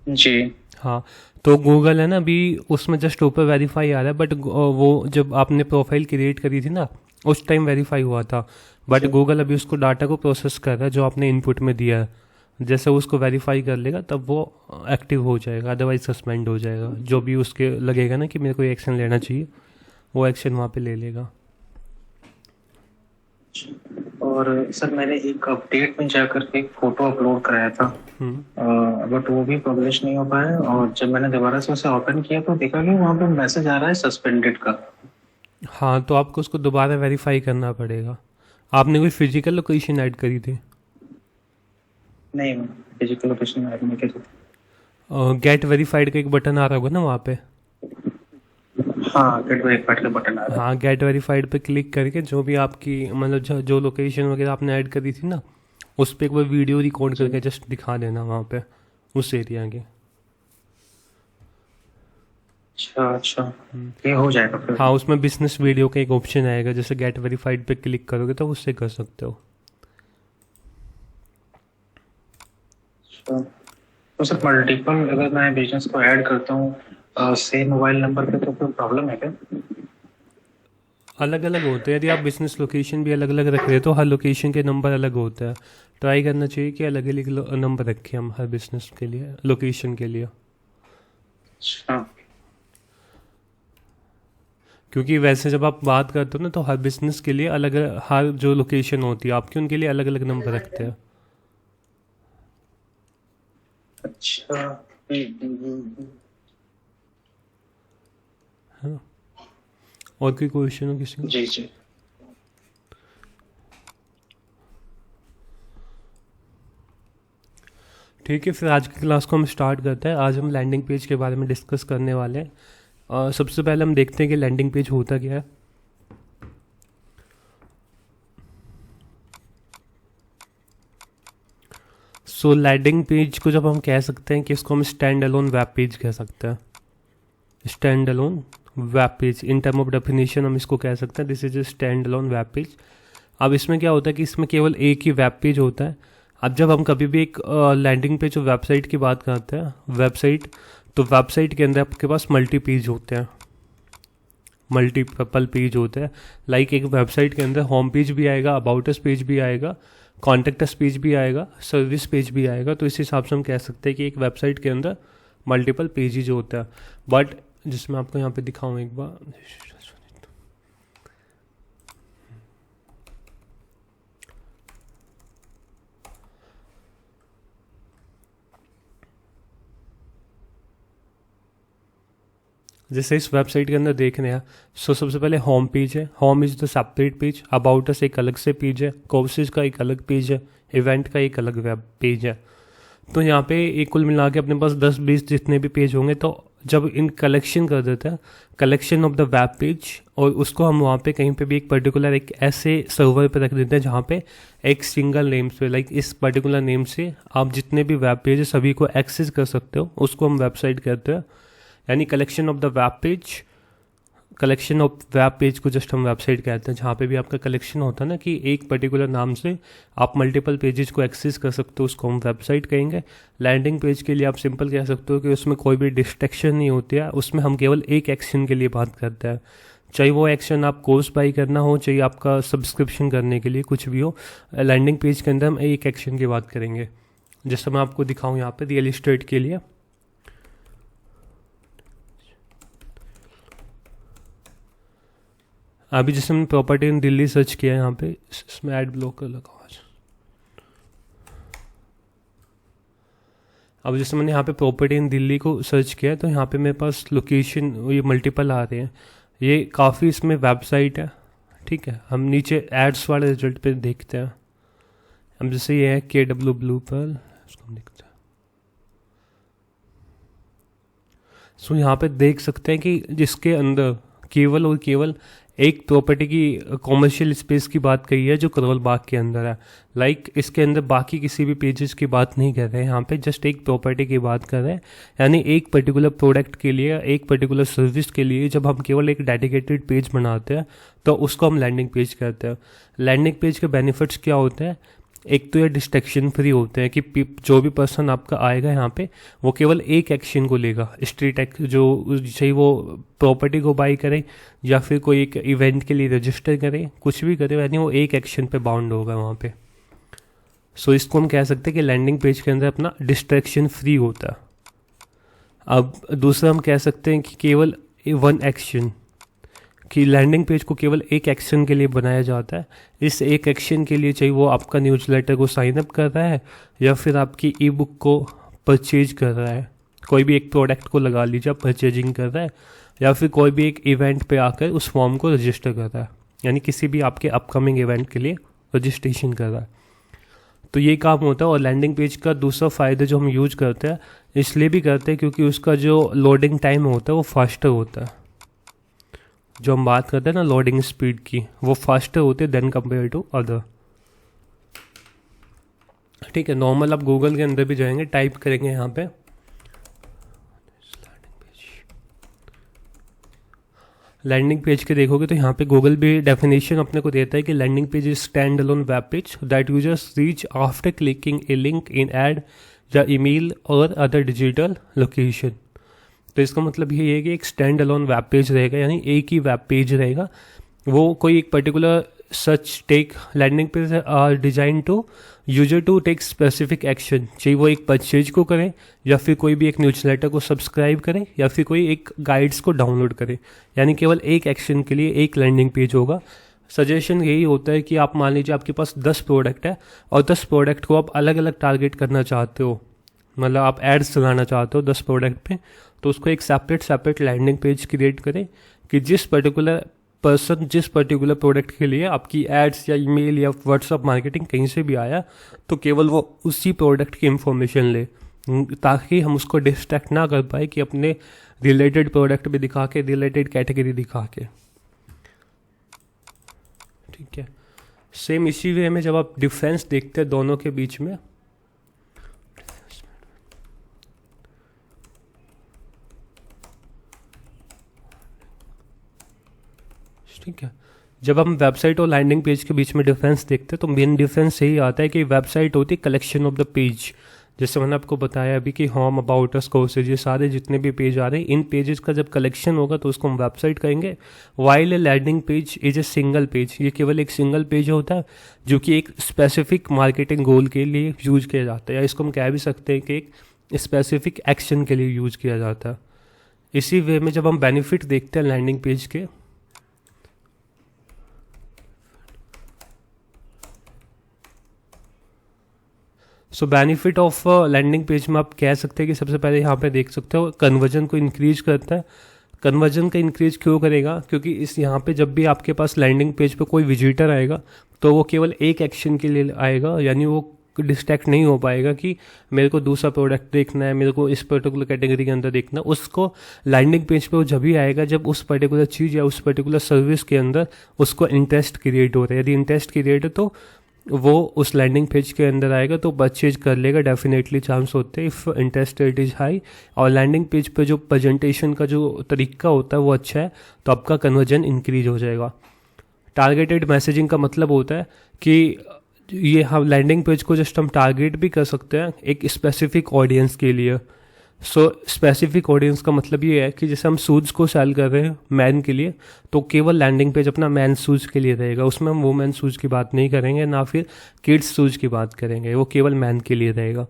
जी। हाँ, तो गूगल है ना अभी उसमें जस्ट ऊपर वेरीफाई आ रहा है, बट वो जब आपने प्रोफाइल क्रिएट करी थी ना उस टाइम वेरीफाई हुआ था। But ji. गूगल अभी उसको डाटा को प्रोसेस कर रहा है जो आपने इनपुट में दिया है। जैसे वो उसको वेरीफाई कर लेगा तब वो एक्टिव हो जाएगा, अदरवाइज सस्पेंड हो जाएगा। जो भी उसके लगेगा ना कि मेरे को एक्शन लेना चाहिए, वो एक्शन वहाँ पे ले लेगा। और सर मैंने एक अपडेट में जाकर के एक फोटो अपलोड कराया था, हम्म। बट वो भी पब्लिश नहीं हो पाया। और जब मैंने दोबारा से उसे ओपन किया तो देखा कि वहाँ पे मैसेज आ रहा है सस्पेंडेड का। हाँ, तो आपको उसको दोबारा वेरीफाई करना पड़ेगा। आपने कोई फिजिकल लोकेशन ऐड करी थी? नहीं, फिजिकल लोकेशन ऐड नहीं करी। गेट वेरीफाइड का एक बटन आ रहा होगा ना वहाँ पे। हाँ, गेट वेरीफाइड का बटन आ रहा हाँ, गेट वेरीफाइड पे क्लिक करके जो भी आपकी मतलब जो लोकेशन वगैरह आपने ऐड करी थी ना उस पर एक बार वीडियो रिकॉर्ड है। करके जस्ट दिखा देना वहाँ पे, उस एरिया के। अच्छा अच्छा, ये हो जाएगा फिर। हाँ, उसमें बिजनेस वीडियो का एक ऑप्शन आएगा, जैसे गेट वेरीफाइड पे क्लिक करोगे तो उससे कर सकते हो। अच्छा, तो सर मल्टीपल अगर मैं बिजनेस को ऐड करता हूँ सेम मोबाइल नंबर पे तो कोई प्रॉब्लम है क्या? अलग अलग होते हैं, यदि आप बिजनेस लोकेशन भी अलग अलग रख रहे हो तो हर लोकेशन के नंबर अलग होते हैं। ट्राई करना चाहिए कि अलग अलग नंबर रखें हम हर बिजनेस के लिए, लोकेशन के लिए। अच्छा। क्योंकि वैसे जब आप बात करते हो ना तो हर बिजनेस के लिए अलग, हर जो लोकेशन होती है आपकी उनके लिए अलग अलग नंबर रखते हैं। अच्छा। है ना? और कोई क्वेश्चन हो किसी का? जी जी। ठीक है, फिर आज की क्लास को हम स्टार्ट करते हैं। आज हम लैंडिंग पेज के बारे में डिस्कस करने वाले हैं। सबसे पहले हम देखते हैं कि लैंडिंग पेज होता क्या है। सो लैंडिंग पेज को जब हम कह सकते हैं कि इसको हम स्टैंड अलोन वेब पेज कह सकते हैं। Stand alone web page in term of definition हम इसको कह सकते हैं, this is a stand alone web page. अब इसमें क्या होता है कि इसमें केवल एक ही वेब पेज होता है। अब जब हम कभी भी एक लैंडिंग पेज और वेबसाइट की बात करते हैं, वेबसाइट, तो वेबसाइट के अंदर आपके पास मल्टी पेज होते हैं, मल्टीपल पेज होते हैं। लाइक एक वेबसाइट के अंदर होम पेज भी आएगा, अबाउट अस पेज भी आएगा, कॉन्टेक्ट अस पेज भी आएगा, सर्विस पेज भी आएगा। तो इस हिसाब से हम कह सकते हैं कि एक वेबसाइट के अंदर मल्टीपल पेजेज होता है। बट जिसमें आपको यहाँ पे दिखाऊँ एक बार, जैसे इस वेबसाइट के अंदर देख रहे हैं। सो सबसे पहले होम पेज है, home is the separate page, about us एक अलग से पेज है, कोर्सेज का एक अलग पेज है, इवेंट का एक अलग वेब पेज है। तो यहाँ पे एक कुल मिला के अपने पास 10-20 जितने भी पेज होंगे, तो जब इन कलेक्शन कर देते हैं, collection of the web page, और उसको हम वहाँ पे कहीं पे भी एक पर्टिकुलर एक ऐसे सर्वर पे रख देते हैं जहाँ पे एक सिंगल नेम से, लाइक इस पर्टिकुलर नेम से आप जितने भी वेब पेज है सभी को एक्सेस कर सकते हो, उसको हम वेबसाइट कहते हैं। यानी collection of the web page, collection of web page को जस्ट हम वेबसाइट कहते हैं, जहाँ पे भी आपका कलेक्शन होता है ना कि एक पर्टिकुलर नाम से आप मल्टीपल पेजेस को एक्सेस कर सकते हो, उसको हम वेबसाइट कहेंगे। लैंडिंग पेज के लिए आप सिंपल कह सकते हो कि उसमें कोई भी डिस्ट्रैक्शन नहीं होती है, उसमें हम केवल एक एक्शन के लिए बात करते हैं। चाहे वो एक्शन आप कोर्स बाई करना हो, चाहे आपका सब्सक्रिप्शन करने के लिए, कुछ भी हो, लैंडिंग पेज के अंदर हम एक एक्शन की बात करेंगे। जैसे मैं आपको दिखाऊँ यहाँ पे रियल इस्टेट के लिए, अभी जैसे मैंने प्रॉपर्टी इन दिल्ली सर्च किया है, यहाँ पे इसमें ऐड ब्लॉकर लगा हुआ है। अब जैसे मैंने यहाँ पे प्रॉपर्टी इन दिल्ली को सर्च किया है तो यहाँ पे मेरे पास लोकेशन ये मल्टीपल आ रहे हैं। ये काफ़ी इसमें वेबसाइट है, ठीक है। हम नीचे एड्स वाले रिजल्ट पे देखते हैं। हम जैसे ये है KW ब्लू पर, इसको हम देखते हैं। सो यहाँ पे देख सकते हैं कि जिसके अंदर केवल और केवल एक प्रॉपर्टी की कॉमर्शियल स्पेस की बात कही है जो करोल बाग के अंदर है। लाइक इसके अंदर बाकी किसी भी पेजेस की बात नहीं कर रहे हैं, यहाँ पे जस्ट एक प्रॉपर्टी की बात कर रहे हैं। यानी एक पर्टिकुलर प्रोडक्ट के लिए, एक पर्टिकुलर सर्विस के लिए जब हम केवल एक डेडिकेटेड पेज बनाते हैं तो उसको हम लैंडिंग पेज कहते हैं। लैंडिंग पेज के बेनिफिट्स क्या होते हैं एक तो ये डिस्ट्रैक्शन फ्री होते हैं कि जो भी पर्सन आपका आएगा यहाँ पे वो केवल एक एक्शन को लेगा, स्ट्रीट एक्ट जो चाहे वो प्रॉपर्टी को बाई करे या फिर कोई एक इवेंट के लिए रजिस्टर करे, कुछ भी करे, यानी वो एक एक्शन पे बाउंड होगा वहाँ पे। सो इसको हम कह सकते हैं कि लैंडिंग पेज के अंदर अपना डिस्ट्रैक्शन फ्री होता है। अब दूसरा हम कह सकते हैं कि केवल वन एक्शन, कि लैंडिंग पेज को केवल एक एक्शन के लिए बनाया जाता है। इस एक एक्शन के लिए चाहे वो आपका न्यूज़लेटर को साइन अप कर रहा है या फिर आपकी ई बुक को परचेज कर रहा है, कोई भी एक प्रोडक्ट को लगा लीजिए आप परचेजिंग कर रहा है, या फिर कोई भी एक इवेंट पे आकर उस फॉर्म को रजिस्टर कर रहा है, यानी किसी भी आपके अपकमिंग इवेंट के लिए रजिस्ट्रेशन कर रहा है। तो ये काम होता है। और लैंडिंग पेज का दूसरा फ़ायदा जो हम यूज करते हैं, इसलिए भी करते हैं क्योंकि उसका जो लोडिंग टाइम होता है वो फास्टर होता है। जो हम बात करते हैं ना लोडिंग स्पीड की, वो फास्टर होते हैं देन कंपेयर टू अदर। ठीक है, नॉर्मल आप गूगल के अंदर भी जाएंगे, टाइप करेंगे यहाँ पे लैंडिंग पेज के देखोगे तो यहाँ पे गूगल भी डेफिनेशन अपने को देता है कि landing page is stand alone web page that users reach after clicking a link in ad या ईमेल और अदर डिजिटल लोकेशन। तो इसका मतलब ये है कि एक स्टैंड अलोन वेब पेज रहेगा, यानी एक ही वेब पेज रहेगा। वो कोई एक particular such take landing page are design to user to take specific action, चाहिए वो एक परचेज को करें या फिर कोई भी एक न्यूज़लेटर को सब्सक्राइब करें या फिर कोई एक गाइड्स को डाउनलोड करें, यानी केवल एक एक्शन के लिए एक लैंडिंग पेज होगा। सजेशन यही होता है कि आप मान लीजिए आपके पास 10 प्रोडक्ट है और 10 प्रोडक्ट को आप अलग अलग टारगेट करना चाहते हो, मतलब आप एड्स चलाना चाहते हो 10 प्रोडक्ट पे, तो उसको एक सेपरेट लैंडिंग पेज क्रिएट करें कि जिस पर्टिकुलर पर्सन जिस पर्टिकुलर प्रोडक्ट के लिए आपकी एड्स या ईमेल या व्हाट्सअप मार्केटिंग कहीं से भी आया तो केवल वो उसी प्रोडक्ट की इंफॉर्मेशन ले, ताकि हम उसको डिस्ट्रैक्ट ना कर पाए कि अपने रिलेटेड प्रोडक्ट भी दिखा के, रिलेटेड कैटेगरी दिखा के। ठीक है, सेम इसी वे में जब आप डिफरेंस देखते हैं दोनों के बीच में, ठीक है, जब हम वेबसाइट और लैंडिंग पेज के बीच में डिफरेंस देखते हैं तो मेन डिफरेंस यही आता है कि वेबसाइट होती है कलेक्शन ऑफ द पेज, जैसे मैंने आपको बताया अभी कि होम, अबाउट अस, कोर्सेज, ये सारे जितने भी पेज आ रहे हैं इन पेजेस का जब कलेक्शन होगा तो उसको हम वेबसाइट कहेंगे। While a landing page is a single page, ये केवल एक सिंगल पेज होता है जो कि एक स्पेसिफिक मार्केटिंग गोल के लिए यूज किया जाता है, या इसको हम कह भी सकते हैं कि एक स्पेसिफिक एक्शन के लिए यूज किया जाता है। इसी वे में जब हम बेनिफिट देखते हैं लैंडिंग पेज के, so benefit of landing page में आप कह सकते हैं कि सबसे पहले यहाँ पे देख सकते हो कन्वर्जन को इंक्रीज करता है। कन्वर्जन का इंक्रीज क्यों करेगा? क्योंकि इस यहाँ पे जब भी आपके पास लैंडिंग पेज पे कोई विजिटर आएगा तो वो केवल एक एक्शन के लिए आएगा, यानी वो डिस्ट्रैक्ट नहीं हो पाएगा कि मेरे को दूसरा प्रोडक्ट देखना है, मेरे को इस पर्टिकुलर कैटेगरी के अंदर देखना है। उसको लैंडिंग पेज पे वो जब भी आएगा जब उस पर्टिकुलर चीज़ या उस पर्टिकुलर सर्विस के अंदर उसको इंटरेस्ट क्रिएट हो रहा है। यदि इंटरेस्ट क्रिएट है तो वो उस लैंडिंग पेज के अंदर आएगा तो परचेज कर लेगा, डेफिनेटली चांस होते हैं if interest rate is high. और लैंडिंग पेज पे जो प्रेजेंटेशन का जो तरीका होता है वो अच्छा है तो आपका कन्वर्जन इंक्रीज हो जाएगा। टारगेटेड मैसेजिंग का मतलब होता है कि ये हम लैंडिंग पेज को जस्ट हम टारगेट भी कर सकते हैं एक स्पेसिफिक ऑडियंस के लिए। सो स्पेसिफिक ऑडियंस का मतलब ये है कि जैसे हम शूज़ को सेल कर रहे हैं मैन के लिए तो केवल लैंडिंग पेज अपना मैन शूज़ के लिए रहेगा, उसमें हम वुमेन शूज़ की बात नहीं करेंगे ना फिर किड्स शूज़ की बात करेंगे, वो केवल मैन के लिए रहेगा।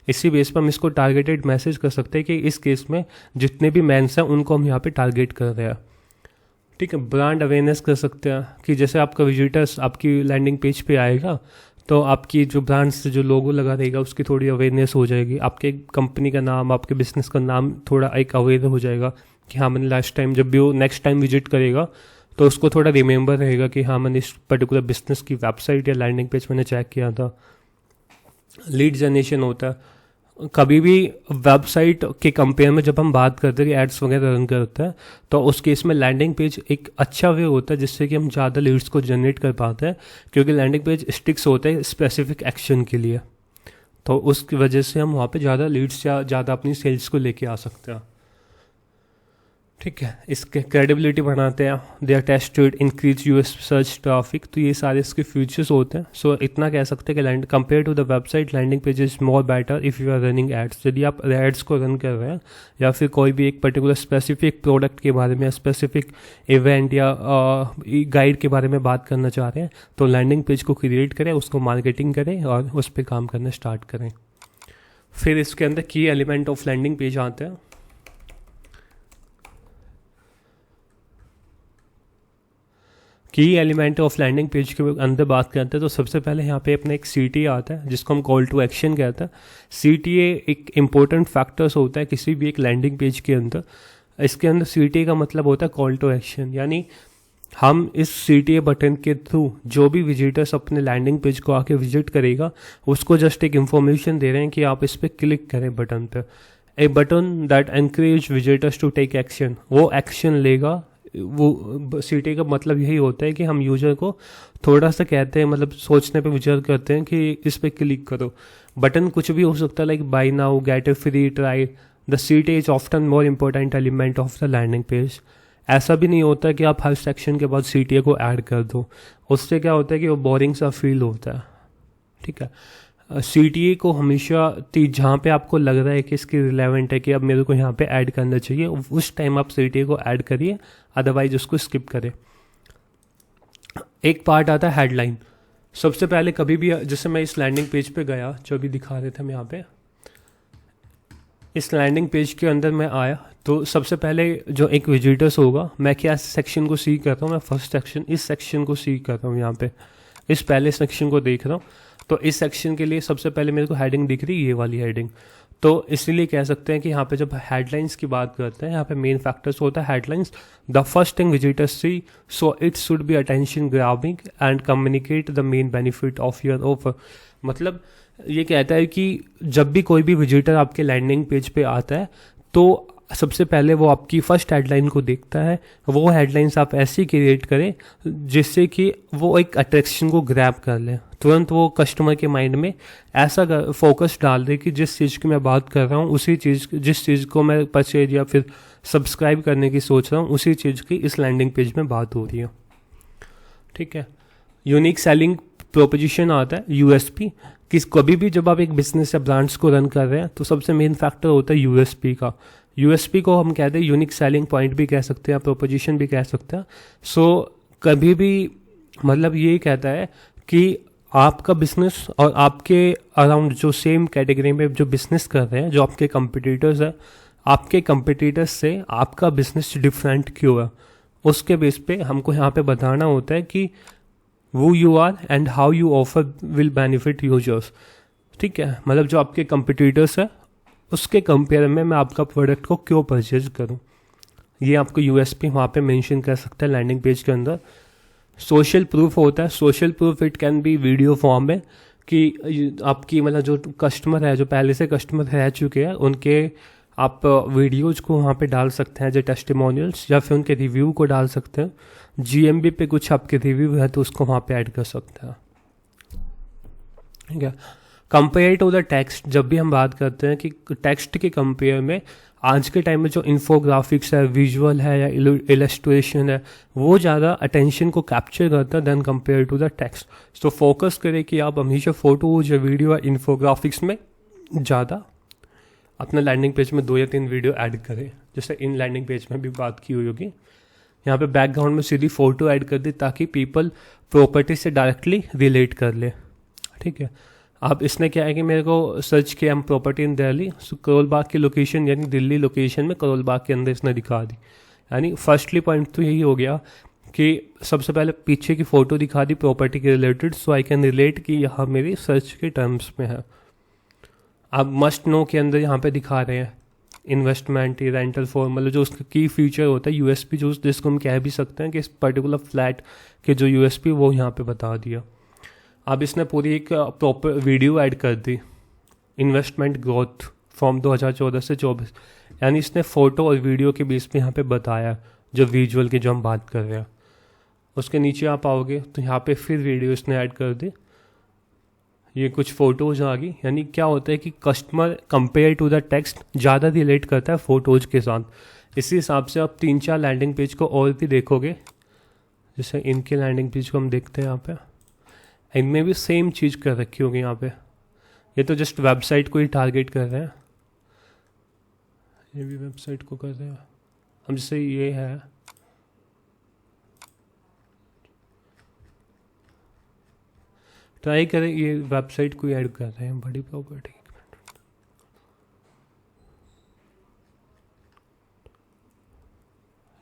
इसी बेस पर हम इसको टारगेटेड मैसेज कर सकते हैं कि इस केस में जितने भी मैंस हैं उनको हम यहाँ पे टारगेट कर रहे हैं। ठीक है, ब्रांड अवेयरनेस कर सकते हैं कि जैसे आपका विजिटर्स आपकी लैंडिंग पेज पे आएगा तो आपकी जो ब्रांड से जो लोगो लगा रहेगा उसकी थोड़ी अवेयरनेस हो जाएगी, आपके कंपनी का नाम, आपके बिजनेस का नाम थोड़ा एक अवेयर हो जाएगा कि हाँ मैंने लास्ट टाइम जब भी वो नेक्स्ट टाइम विजिट करेगा तो उसको थोड़ा रिमेंबर रहेगा कि हाँ मैंने इस पर्टिकुलर बिजनेस की वेबसाइट या लैंडिंग पेज मैंने चेक किया था। लीड जनरेशन होता है, कभी भी वेबसाइट के कंपेयर में जब हम बात करते हैं कि एड्स वगैरह रन करते हैं तो उस केस में लैंडिंग पेज एक अच्छा वे होता है जिससे कि हम ज़्यादा लीड्स को जनरेट कर पाते हैं, क्योंकि लैंडिंग पेज स्टिक्स होते हैं स्पेसिफिक एक्शन के लिए, तो उसकी वजह से हम वहाँ पे ज़्यादा लीड्स या ज़्यादा अपनी सेल्स को लेके आ सकते हैं। ठीक है, इसके क्रेडिबिलिटी बढ़ाते हैं, they are tested, increase US search traffic, तो ये सारे इसके फीचर्स होते हैं. सो इतना कह सकते हैं कि land compare to the website landing page is more better if you are running ads. यदि आप एड्स को रन कर रहे हैं या फिर कोई भी एक पर्टिकुलर स्पेसिफिक प्रोडक्ट के बारे में, स्पेसिफिक इवेंट या गाइड के बारे में बात करना चाह रहे हैं, तो लैंडिंग पेज को क्रिएट करें, उसको मार्केटिंग करें और उस पर काम करना स्टार्ट करें. फिर इसके अंदर की एलिमेंट ऑफ लैंडिंग पेज आते हैं. की एलिमेंट ऑफ लैंडिंग पेज के अंदर बात करते हैं तो सबसे पहले यहाँ पे अपना एक CTA आता है जिसको हम कॉल टू एक्शन कहते हैं. CTA एक इम्पोर्टेंट फैक्टर्स होता है किसी भी एक लैंडिंग पेज के अंदर. इसके अंदर CTA का मतलब होता है कॉल टू एक्शन, यानी हम इस CTA बटन के थ्रू जो भी विजिटर्स अपने लैंडिंग पेज को आके विजिट करेगा उसको जस्ट एक इन्फॉर्मेशन दे रहे हैं कि आप इस पर क्लिक करें बटन पर. A button that encourage visitors to take action, वो एक्शन लेगा. वो CTA का मतलब यही होता है कि हम यूजर को थोड़ा सा कहते हैं, मतलब सोचने पे विचार करते हैं कि इस पे क्लिक करो. बटन कुछ भी हो सकता है, like buy now, get a free try. The CTA is often more important element of the landing page. ऐसा भी नहीं होता कि आप हर सेक्शन के बाद CTA को ऐड कर दो, उससे क्या होता है कि वो बोरिंग सा फील होता है. ठीक है, CTA को हमेशा जहाँ पे आपको लग रहा है कि इसकी रिलेवेंट है कि अब मेरे को यहाँ पे ऐड करना चाहिए, उस टाइम आप CTA को ऐड करिए, अदरवाइज उसको स्किप करें. एक पार्ट आता है हेडलाइन. सबसे पहले कभी भी, जैसे मैं इस लैंडिंग पेज पे गया, जो भी दिखा रहे थे हम यहाँ पे, इस लैंडिंग पेज के अंदर मैं आया तो सबसे पहले जो एक विजिटर्स होगा, मैं क्या सेक्शन को सी कर रहा हूँ, मैं फर्स्ट सेक्शन, इस सेक्शन को सी कर रहा हूँ. यहाँ पे इस पहले सेक्शन को देख रहा हूँ, तो इस सेक्शन के लिए सबसे पहले मेरे को हेडिंग दिख रही है, ये वाली हेडिंग. तो इसलिए कह सकते हैं कि यहाँ पे जब हेडलाइंस की बात करते हैं, यहाँ पे मेन फैक्टर्स होता है headlines. The first thing visitors see, so it should be attention grabbing and communicate the main benefit of your offer. मतलब ये कहता है कि जब भी कोई भी विजिटर आपके लैंडिंग पेज पे आता है तो सबसे पहले वो आपकी फर्स्ट हेडलाइन को देखता है. वो हेडलाइंस आप ऐसी क्रिएट करें जिससे कि वो एक अट्रैक्शन को ग्रैब कर ले, तुरंत वो कस्टमर के माइंड में ऐसा फोकस डाल दे कि जिस चीज़ की मैं बात कर रहा हूँ, उसी चीज़, जिस चीज़ को मैं परचेज या फिर सब्सक्राइब करने की सोच रहा हूँ, उसी चीज़ की इस लैंडिंग पेज में बात हो रही है. ठीक है, यूनिक सेलिंग प्रोपोजिशन आता है, USP. किस कभी भी जब आप एक बिजनेस या ब्रांड्स को रन कर रहे हैं तो सबसे मेन फैक्टर होता है USP का. USP को हम कहते हैं यूनिक सेलिंग पॉइंट भी कह सकते हैं, प्रोपोजिशन भी कह सकते हैं. सो कभी भी मतलब ये कहता है कि आपका बिजनेस और आपके अराउंड जो सेम कैटेगरी में जो बिजनेस कर रहे हैं, जो आपके कंपटीटर्स हैं, आपके कंपटीटर्स से आपका बिजनेस डिफरेंट क्यों है, उसके बेस पे हमको यहाँ पे बताना होता है कि who you are and how you offer will benefit users. ठीक है, मतलब जो आपके कंपटीटर्स है उसके कंपेयर में मैं आपका प्रोडक्ट को क्यों परचेज करूं, ये आपको USP वहाँ पे मेंशन कर सकता है लैंडिंग पेज के अंदर. सोशल प्रूफ होता है. Social proof it can be video form में, कि आपकी मतलब जो कस्टमर है, जो पहले से कस्टमर रह चुके हैं, उनके आप वीडियोज को वहाँ पे डाल सकते हैं जो टेस्टिमोनियल्स, या फिर उनके रिव्यू को डाल सकते हैं. GMB पे कुछ आपके रिव्यू है तो उसको वहाँ पे ऐड कर सकते हैं. ठीक है, कंपेयर टू द टेक्स्ट. जब भी हम बात करते हैं कि टेक्स्ट के कंपेयर में आज के टाइम में जो इन्फोग्राफिक्स है, विजुअल है या इलस्ट्रेशन है, वो ज़्यादा अटेंशन को कैप्चर करता है then compare to the text. तो फोकस करें कि आप हमेशा फोटोज या वीडियो या इन्फोग्राफिक्स में ज़्यादा अपना लैंडिंग पेज में 2 या 3 वीडियो ऐड करें, जैसे इन लैंडिंग पेज में भी बात की हुई होगी. यहाँ पे बैकग्राउंड में सीधी फ़ोटो ऐड कर दी ताकि पीपल प्रॉपर्टी से डायरेक्टली रिलेट कर ले. ठीक है, अब इसने क्या है कि मेरे को सर्च किया हम प्रॉपर्टी इन दिल्ली, करोल बाग की लोकेशन यानी दिल्ली लोकेशन में करोल बाग के अंदर इसने दिखा दी. यानी फर्स्टली पॉइंट तो यही हो गया कि सबसे पहले पीछे की फ़ोटो दिखा दी प्रॉपर्टी के related, so I can relate कि यहाँ मेरी सर्च के टर्म्स में है. अब मस्ट नो के अंदर यहाँ पे दिखा रहे हैं इन्वेस्टमेंट, रेंटल फॉर, मतलब जो उसका की फीचर होता है USP, जो जिसको हम कह भी सकते हैं कि इस पर्टिकुलर फ्लैट के जो USP वो यहाँ पे बता दिया. अब इसने पूरी एक प्रॉपर वीडियो ऐड कर दी, इन्वेस्टमेंट ग्रोथ फ्रॉम 2014 से 24, यानी इसने फ़ोटो और वीडियो के बीच में यहाँ पे बताया जो विजुअल की जो हम बात कर रहे हैं. उसके नीचे आप आओगे तो यहाँ पे फिर वीडियो इसने ऐड कर दी, ये कुछ फ़ोटोज़ आ गई. यानी क्या होता है कि customer compare to the text ज़्यादा रिलेट करता है फ़ोटोज़ के साथ. इसी हिसाब से आप 3-4 लैंडिंग पेज को और भी देखोगे, जैसे इनके लैंडिंग पेज को हम देखते हैं यहाँ पे, इनमें भी सेम चीज़ कर रखी होगी यहाँ पे। ये तो जस्ट वेबसाइट को ही टारगेट कर रहे हैं, ये भी वेबसाइट को कर रहे हैं। अब जैसे ये है, ट्राई करें, ये वेबसाइट को ऐड कर रहे हैं, बड़ी प्रॉपर्टी।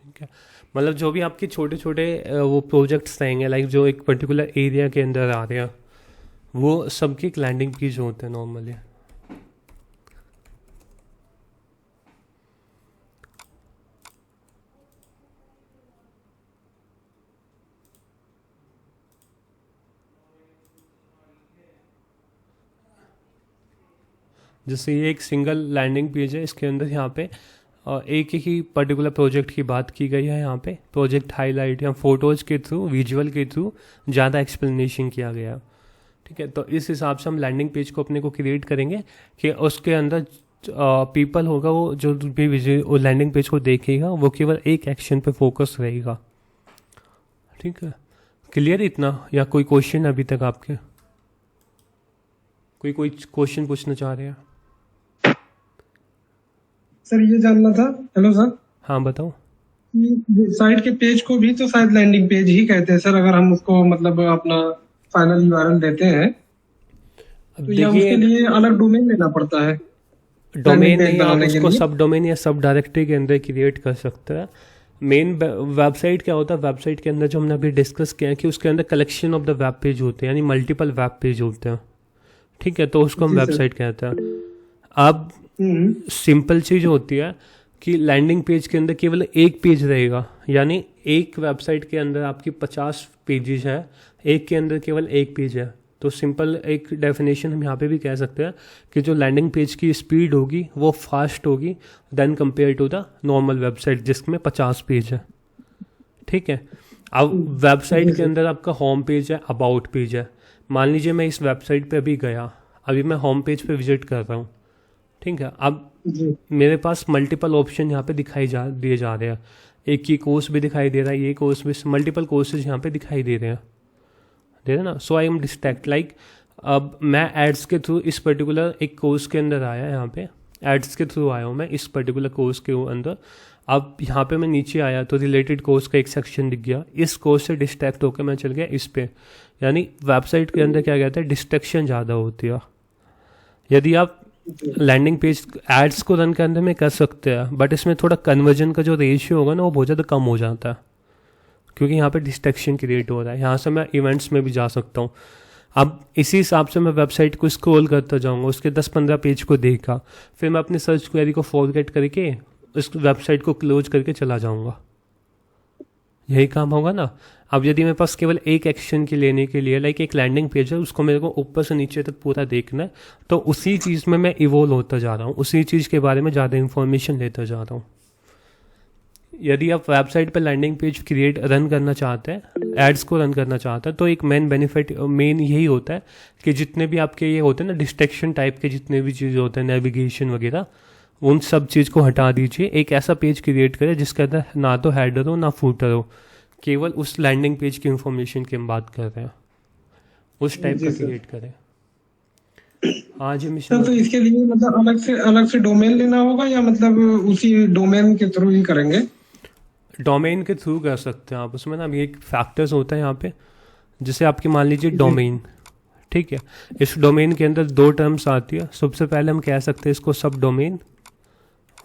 ठीक है, मतलब जो भी आपके छोटे छोटे वो प्रोजेक्ट्स रहेंगे, लाइक जो एक पर्टिकुलर एरिया के अंदर आ रहे हैं, वो सबके एक लैंडिंग पेज होते हैं नॉर्मली। जैसे ये एक सिंगल लैंडिंग पेज है, इसके अंदर यहाँ पे एक ही पर्टिकुलर प्रोजेक्ट की बात की गई है। यहाँ पे प्रोजेक्ट हाईलाइट या फोटोज़ के थ्रू, विजुअल के थ्रू ज़्यादा एक्सप्लेनेशन किया गया। ठीक है, तो इस हिसाब से हम लैंडिंग पेज को अपने को क्रिएट करेंगे कि उसके अंदर पीपल होगा, वो जो भी वो लैंडिंग पेज को देखेगा वो केवल एक एक्शन पे फोकस रहेगा। ठीक है, क्लियर इतना, या कोई क्वेश्चन अभी तक आपके, कोई क्वेश्चन पूछना चाह रहे हैं? सर ये जानना था, हेलो सर, हाँ बताओ। साइट के पेज को भी तो शायद लैंडिंग पेज ही कहते हैं सर, अगर हम उसको मतलब अपना फाइनल यूआरएल देते हैं तो या उसके लिए अलग डोमेन लेना पड़ता है? डोमेन नहीं, आप उसको सब डोमेन या सब डायरेक्टरी के अंदर क्रिएट कर सकते हैं। मेन वेबसाइट क्या होता है, वेबसाइट के अंदर जो हमने अभी डिस्कस किया है कि उसके अंदर collection of the web page होते हैं, यानी मल्टीपल वेब पेज होते हैं। ठीक है, तो उसको हम वेबसाइट कहते हैं। अब सिंपल चीज़ होती है कि लैंडिंग पेज के अंदर केवल एक पेज रहेगा, यानी एक वेबसाइट के अंदर आपकी 50 पेजेस है, एक के अंदर केवल एक पेज है। तो सिंपल एक डेफिनेशन हम यहाँ पे भी कह सकते हैं कि जो लैंडिंग पेज की स्पीड होगी वो फास्ट होगी then compare to the normal website जिसमें 50 पेज है। ठीक है, अब वेबसाइट के अंदर आपका होम पेज है, अबाउट पेज है। मान लीजिए मैं इस वेबसाइट पे अभी गया, अभी मैं होम पेज पे विजिट कर रहा हूँ। ठीक है, अब मेरे पास मल्टीपल ऑप्शन यहाँ पे दिए जा रहे हैं, एक ही कोर्स भी दिखाई दे रहा है, ये कोर्स भी, मल्टीपल कोर्सेज यहाँ पे दिखाई दे रहे हैं ना। सो आई एम डिस्ट्रैक्ट, लाइक अब मैं एड्स के थ्रू इस पर्टिकुलर एक कोर्स के अंदर आया, यहाँ पे एड्स के थ्रू आया हूँ मैं इस पर्टिकुलर कोर्स के अंदर। अब यहाँ पे मैं नीचे आया तो रिलेटेड कोर्स का एक सेक्शन दिख गया, इस कोर्स से डिस्ट्रैक्ट होकर मैं चल गया इस पे। यानी वेबसाइट के अंदर क्या कहते हैं, डिस्ट्रैक्शन ज़्यादा होती है। यदि आप लैंडिंग पेज एड्स को रन करने में कर सकते हैं, बट इसमें थोड़ा कन्वर्जन का जो रेशियो होगा ना वो बहुत ज़्यादा कम हो जाता है, क्योंकि यहाँ पे डिस्ट्रैक्शन क्रिएट हो रहा है। यहाँ से मैं इवेंट्स में भी जा सकता हूँ। अब इसी हिसाब से मैं वेबसाइट को स्क्रॉल करता जाऊँगा, उसके 10-15 पेज को देखा, फिर मैं अपनी सर्च क्वेरी को फॉरगेट करके उस वेबसाइट को क्लोज करके चला जाऊँगा। यही काम होगा ना। अब यदि मेरे पास केवल एक एक्शन के लेने के लिए, लाइक एक लैंडिंग पेज है, उसको मेरे को ऊपर से नीचे तक पूरा देखना है, तो उसी चीज़ में मैं इवोल्व होता जा रहा हूँ, उसी चीज़ के बारे में ज़्यादा इन्फॉर्मेशन लेता जा रहा हूँ। यदि आप वेबसाइट पर लैंडिंग पेज क्रिएट रन करना चाहते हैं, एड्स को रन करना चाहते हैं, तो एक मेन यही होता है कि जितने भी आपके ये होते हैं ना डिस्ट्रैक्शन टाइप के जितने भी चीज़ होते हैं, नेविगेशन वगैरह, उन सब चीज़ को हटा दीजिए। एक ऐसा पेज क्रिएट करें जिसके अंदर ना तो हेडर हो ना फूटर हो, केवल उस लैंडिंग पेज की इंफॉर्मेशन की हम बात कर रहे हैं, उस टाइप का क्रिएट करें। हाँ जी मिशन। तो इसके लिए मतलब अलग से डोमेन लेना होगा या मतलब उसी डोमेन के थ्रू ही करेंगे? डोमेन के थ्रू कर सकते हैं आप। उसमें ना एक फैक्टर्स होता है यहाँ पे, जैसे आपकी मान लीजिए डोमेन, ठीक है, इस डोमेन के अंदर 2 टर्म्स आती है। सबसे पहले हम कह सकते हैं इसको सब डोमेन,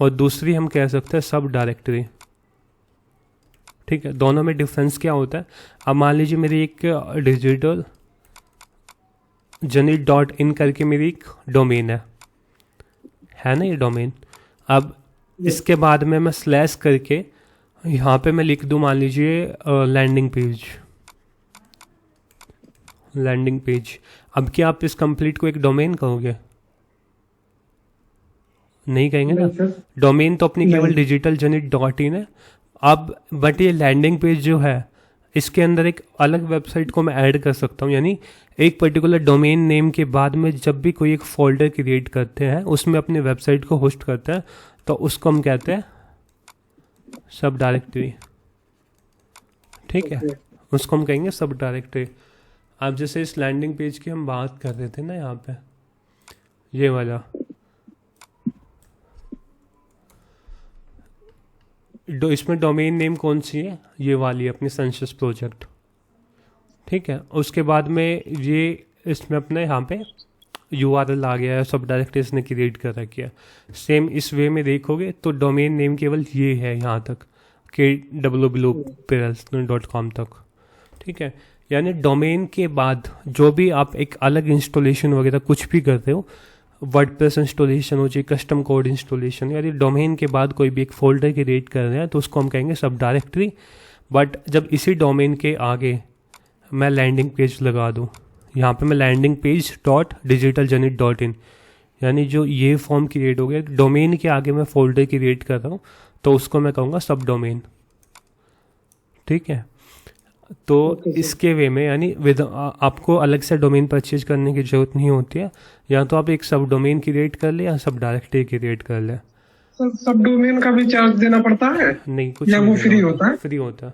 और दूसरी हम कह सकते हैं सब डायरेक्टरी। ठीक है, दोनों में डिफरेंस क्या होता है। अब मान लीजिए मेरी एक डिजिटल जनit.in करके मेरी एक डोमेन है ना, ये डोमेन। अब इसके बाद में मैं स्लैश करके यहाँ पे मैं लिख दूँ, मान लीजिए लैंडिंग पेज। अब क्या आप इस कंप्लीट को एक डोमेन कहोगे? नहीं कहेंगे ना। डोमेन तो अपनी केवल डिजिटल जनit.in है। अब बट ये लैंडिंग पेज जो है, इसके अंदर एक अलग वेबसाइट को मैं ऐड कर सकता हूँ। यानी एक पर्टिकुलर डोमेन नेम के बाद में जब भी कोई एक फोल्डर क्रिएट करते हैं, उसमें अपनी वेबसाइट को होस्ट करते हैं, तो उसको हम कहते हैं सब डायरेक्टरी, ठीक है, उसको हम कहेंगे सब डायरेक्टरी। अब जैसे इस लैंडिंग पेज की हम बात कर रहे थे ना, यहाँ पे ये वाला इसमें डोमेन नेम कौन सी है, ये वाली अपनी सेंसस प्रोजेक्ट, ठीक है। उसके बाद में ये इसमें अपने यहाँ पे URL आ गया है, सब डायरेक्टरी इसने क्रिएट कर रखी है। सेम इस वे में देखोगे तो डोमेन नेम केवल ये है यहाँ तक kwpirals.com तक, ठीक है। यानी डोमेन के बाद जो भी आप एक अलग इंस्टॉलेशन वगैरह कुछ भी करते हो, वर्डप्रेस इंस्टॉलेशन हो चाहे कस्टम कोड इंस्टॉलेशन, यानी डोमेन के बाद कोई भी एक फोल्डर क्रिएट कर रहे हैं तो उसको हम कहेंगे सब डायरेक्टरी। बट जब इसी डोमेन के आगे मैं लैंडिंग पेज लगा दूँ, यहाँ पे मैं लैंडिंग पेज .digitaljourney.in, यानी जो ये फॉर्म क्रिएट हो गया डोमेन के आगे मैं फोल्डर क्रिएट कर रहा हूँ तो उसको मैं कहूँगा सब डोमेन, ठीक है। तो इसके वे में यानी विद आपको अलग से डोमेन परचेज करने की जरूरत नहीं होती है, या तो आप एक सब डोमेन क्रिएट कर ले या सब डायरेक्टरी क्रिएट कर ले। सब डोमेन का भी चार्ज देना पड़ता है? नहीं, कुछ या नहीं वो फ्री होता है? फ्री होता है।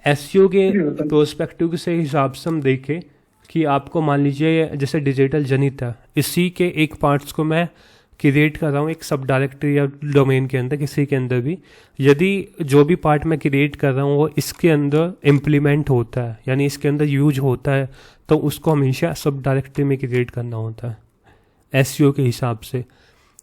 एसईओ के प्रोस्पेक्टिव से हिसाब से हम देखें कि आपको मान लीजिए जैसे डिजिटल जर्नी था, इसी के एक पार्ट्स को मैं क्रिएट कर रहा हूँ एक सब डायरेक्टरी या डोमेन के अंदर, किसी के अंदर भी, यदि जो भी पार्ट मैं क्रिएट कर रहा हूँ वो इसके अंदर इम्प्लीमेंट होता है यानी इसके अंदर यूज होता है, तो उसको हमेशा सब डायरेक्टरी में क्रिएट करना होता है एसईओ के हिसाब से।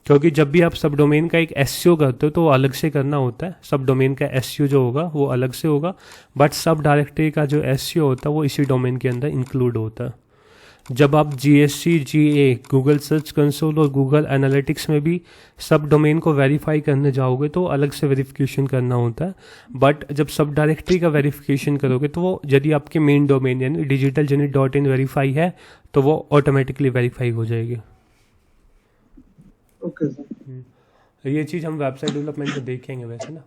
क्योंकि जब भी आप सब डोमेन का एक एसईओ करते हो तो वो अलग से करना होता है, सब डोमेन का एसईओ जो होगा वो अलग से होगा, बट सब डायरेक्टरी का जो एसईओ होता है वो इसी डोमेन के अंदर इंक्लूड होता है। जब आप GSC GA Google search console और गूगल एनालिटिक्स में भी सब डोमेन को वेरीफाई करने जाओगे तो अलग से वेरिफिकेशन करना होता है, बट जब सब डायरेक्टरी का वेरिफिकेशन करोगे तो वो यदि आपके मेन डोमेन यानी digitaljourney.in वेरीफाई है तो वो ऑटोमेटिकली वेरीफाई हो जाएगी। Okay sir. ये चीज़ हम वेबसाइट डेवलपमेंट में देखेंगे वैसे ना।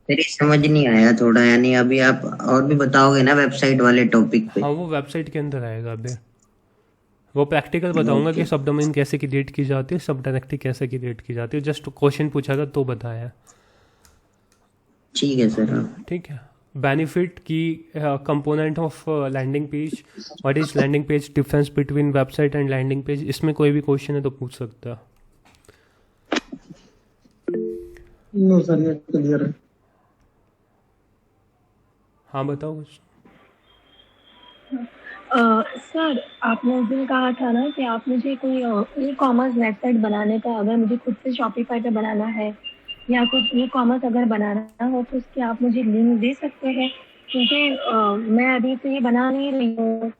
मेरी समझ नहीं आया थोड़ा, यानी अभी आप और भी बताओगे ना वेबसाइट वाले टॉपिक पे? हाँ, वो वेबसाइट के अंदर आएगा अभी, वो प्रैक्टिकल बताऊंगा कि सब डोमेन कैसे क्रिएट की जाती है, सब डायरेक्टरी कैसे क्रिएट की जाती है। जस्ट क्वेश्चन पूछा था तो बताया। ठीक है सर। ठीक है। Benefit key component of landing page, what is landing page, difference between website and landing page, इसमें कोई भी क्वेश्चन है तो पूछ सकता है। नो सर, ये क्लियर है। हाँ बताओ कुछ। सर आपने उस दिन कहा था ना कि आप मुझे कोई ई कॉमर्स वेबसाइट बनाने का, अगर मुझे खुद से शॉपिफाई पे बनाना है या कुछ ई कॉमर्स अगर बनाना हो तो उसकी आप मुझे लिंक दे सकते हैं, क्योंकि मैं अभी तो ये बना नहीं रही हूँ।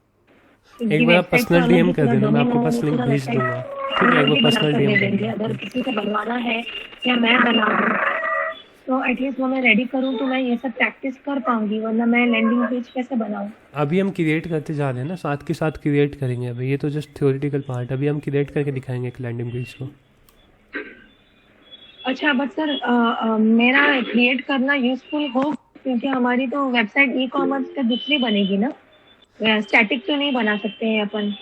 एक बार पर्सनल डीएम कर देना, मैं आपके पास लिंक भेज दूंगा। ठीक है, एक बार पर्सनल डीएम। अगर किसी को बनवाना है या मैं बना दूँ तो एटलीस्ट वो मैं रेडी करूँ तो मैं ये सब प्रैक्टिस कर पाऊंगी, वरना मैं लैंडिंग पेज कैसे बनाऊँ? अभी हम क्रिएट करते जा रहे हैं ना, साथ के साथ क्रिएट करेंगे। अभी ये तो जस्ट थ्योरेटिकल पार्ट, अभी हम क्रिएट करके दिखाएंगे एक लैंडिंग पेज को। अच्छा, बट सर मेरा क्रिएट करना यूजफुल हो, क्योंकि हमारी तो वेबसाइट ई कॉमर्स का दूसरी बनेगी ना, स्टैटिक तो नहीं बना सकते हैं अपन।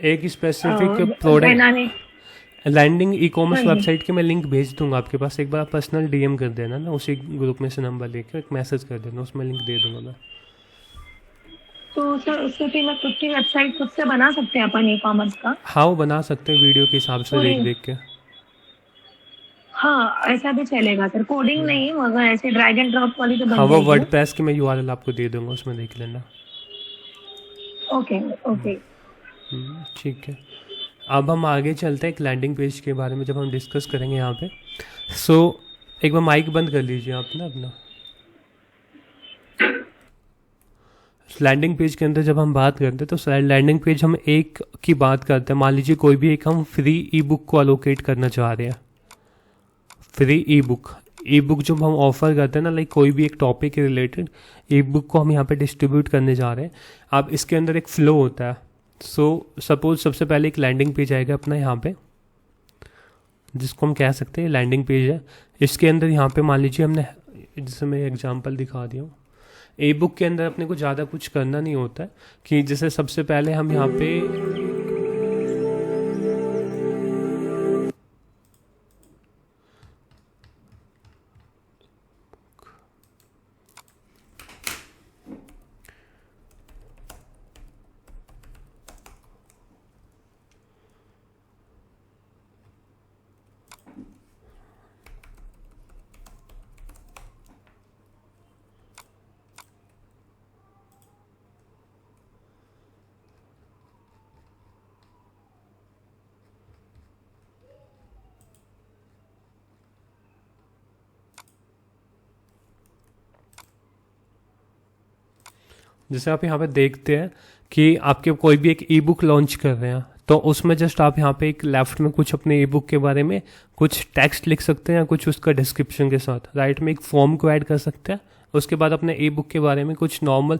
एक specific product landing e commerce website के मैं लिंक भेज दूंगा आपके पास, एक बार पर्सनल डीएम कर देना ना, उसी ग्रुप में से नंबर लेके एक मैसेज कर देना, उसमें लिंक दे दूंगा मैं। तो सर उससे फिर मैं खुद की वेबसाइट खुद से बना सकते हैं अपन ई कॉमर्स का? हाँ, वो बना सकते हैं वीडियो के हिसाब से देख देख के। हाँ, ऐसा भी चलेगा सर, कोडिंग नहीं मगर ऐसे ड्रैग एंड ड्रॉप वाली तो बन जाएगी। हाँ, वो वर्डप्रेस की मैं यूआरएल आपको दे दूंगा, उसमें देख लेना। ओके ओके ठीक है। अब हम आगे चलते हैं एक लैंडिंग पेज के बारे में, जब हम डिस्कस करेंगे यहाँ पे। सो एक बार माइक बंद कर लीजिए आप ना अपना। लैंडिंग पेज के अंदर जब हम बात करते हैं तो लैंडिंग पेज हम एक की बात करते हैं। मान लीजिए कोई भी एक हम फ्री ई बुक को अलोकेट करना चाह रहे हैं, फ्री ई बुक जब हम ऑफर करते हैं ना, लाइक कोई भी एक टॉपिक के रिलेटेड ई बुक को हम यहाँ पे डिस्ट्रीब्यूट करने जा रहे हैं। अब इसके अंदर एक फ्लो होता है। सो सपोज सबसे पहले एक लैंडिंग पेज आएगा अपना यहाँ पे, जिसको हम कह सकते हैं लैंडिंग पेज है। इसके अंदर यहाँ पे मान लीजिए हमने, जैसे मैं एग्जांपल दिखा दिया हूँ, ई बुक के अंदर अपने को ज़्यादा कुछ करना नहीं होता है कि जैसे सबसे पहले हम यहाँ पे जैसे आप यहाँ पे देखते हैं कि आपके कोई भी एक ई बुक लॉन्च कर रहे हैं, तो उसमें जस्ट आप यहाँ पे एक लेफ्ट में कुछ अपने ई बुक के बारे में कुछ टेक्स्ट लिख सकते हैं या कुछ उसका डिस्क्रिप्शन के साथ, राइट में एक फॉर्म को ऐड कर सकते हैं। उसके बाद अपने ई बुक के बारे में कुछ नॉर्मल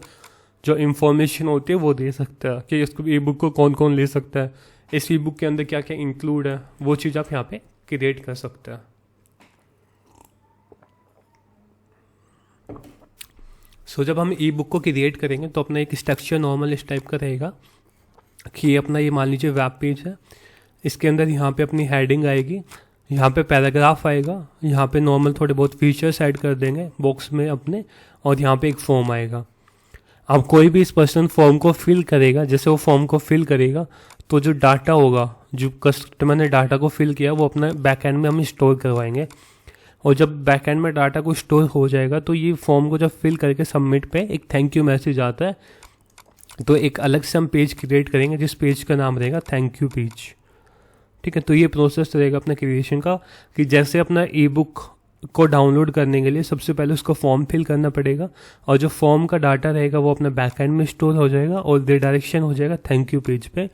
जो इन्फॉर्मेशन होती है वो दे सकता है कि इसको ई बुक को कौन कौन ले सकता है, इस ई बुक के अंदर क्या क्या इंक्लूड है, वो चीज़ आप यहाँ पे क्रिएट कर सकते हैं। सो जब हम ई बुक को क्रिएट करेंगे तो अपना एक स्ट्रक्चर नॉर्मल इस टाइप का रहेगा कि अपना ये मान लीजिए वेब पेज है, इसके अंदर यहाँ पे अपनी हेडिंग आएगी, यहाँ पे पैराग्राफ आएगा, यहाँ पे नॉर्मल थोड़े बहुत फीचर्स ऐड कर देंगे बॉक्स में अपने, और यहाँ पे एक फॉर्म आएगा। अब कोई भी इस पर्सन फॉर्म को फिल करेगा, जैसे वो फॉर्म को फिल करेगा तो जो डाटा होगा, जो कस्टमर ने डाटा को फिल किया, वो अपना बैक एंड में हम स्टोर करवाएंगे। और जब बैक एंड में डाटा को स्टोर हो जाएगा तो ये फॉर्म को जब फिल करके सबमिट पे एक थैंक यू मैसेज आता है, तो एक अलग से हम पेज क्रिएट करेंगे जिस पेज का नाम रहेगा थैंक यू पेज। ठीक है, तो ये प्रोसेस रहेगा अपना क्रिएशन का कि जैसे अपना ई बुक को डाउनलोड करने के लिए सबसे पहले उसको फॉर्म फिल करना पड़ेगा, और जो फॉर्म का डाटा रहेगा वो अपना बैक एंड में स्टोर हो जाएगा और रिडायरेक्शन हो जाएगा थैंक यू पेज पे।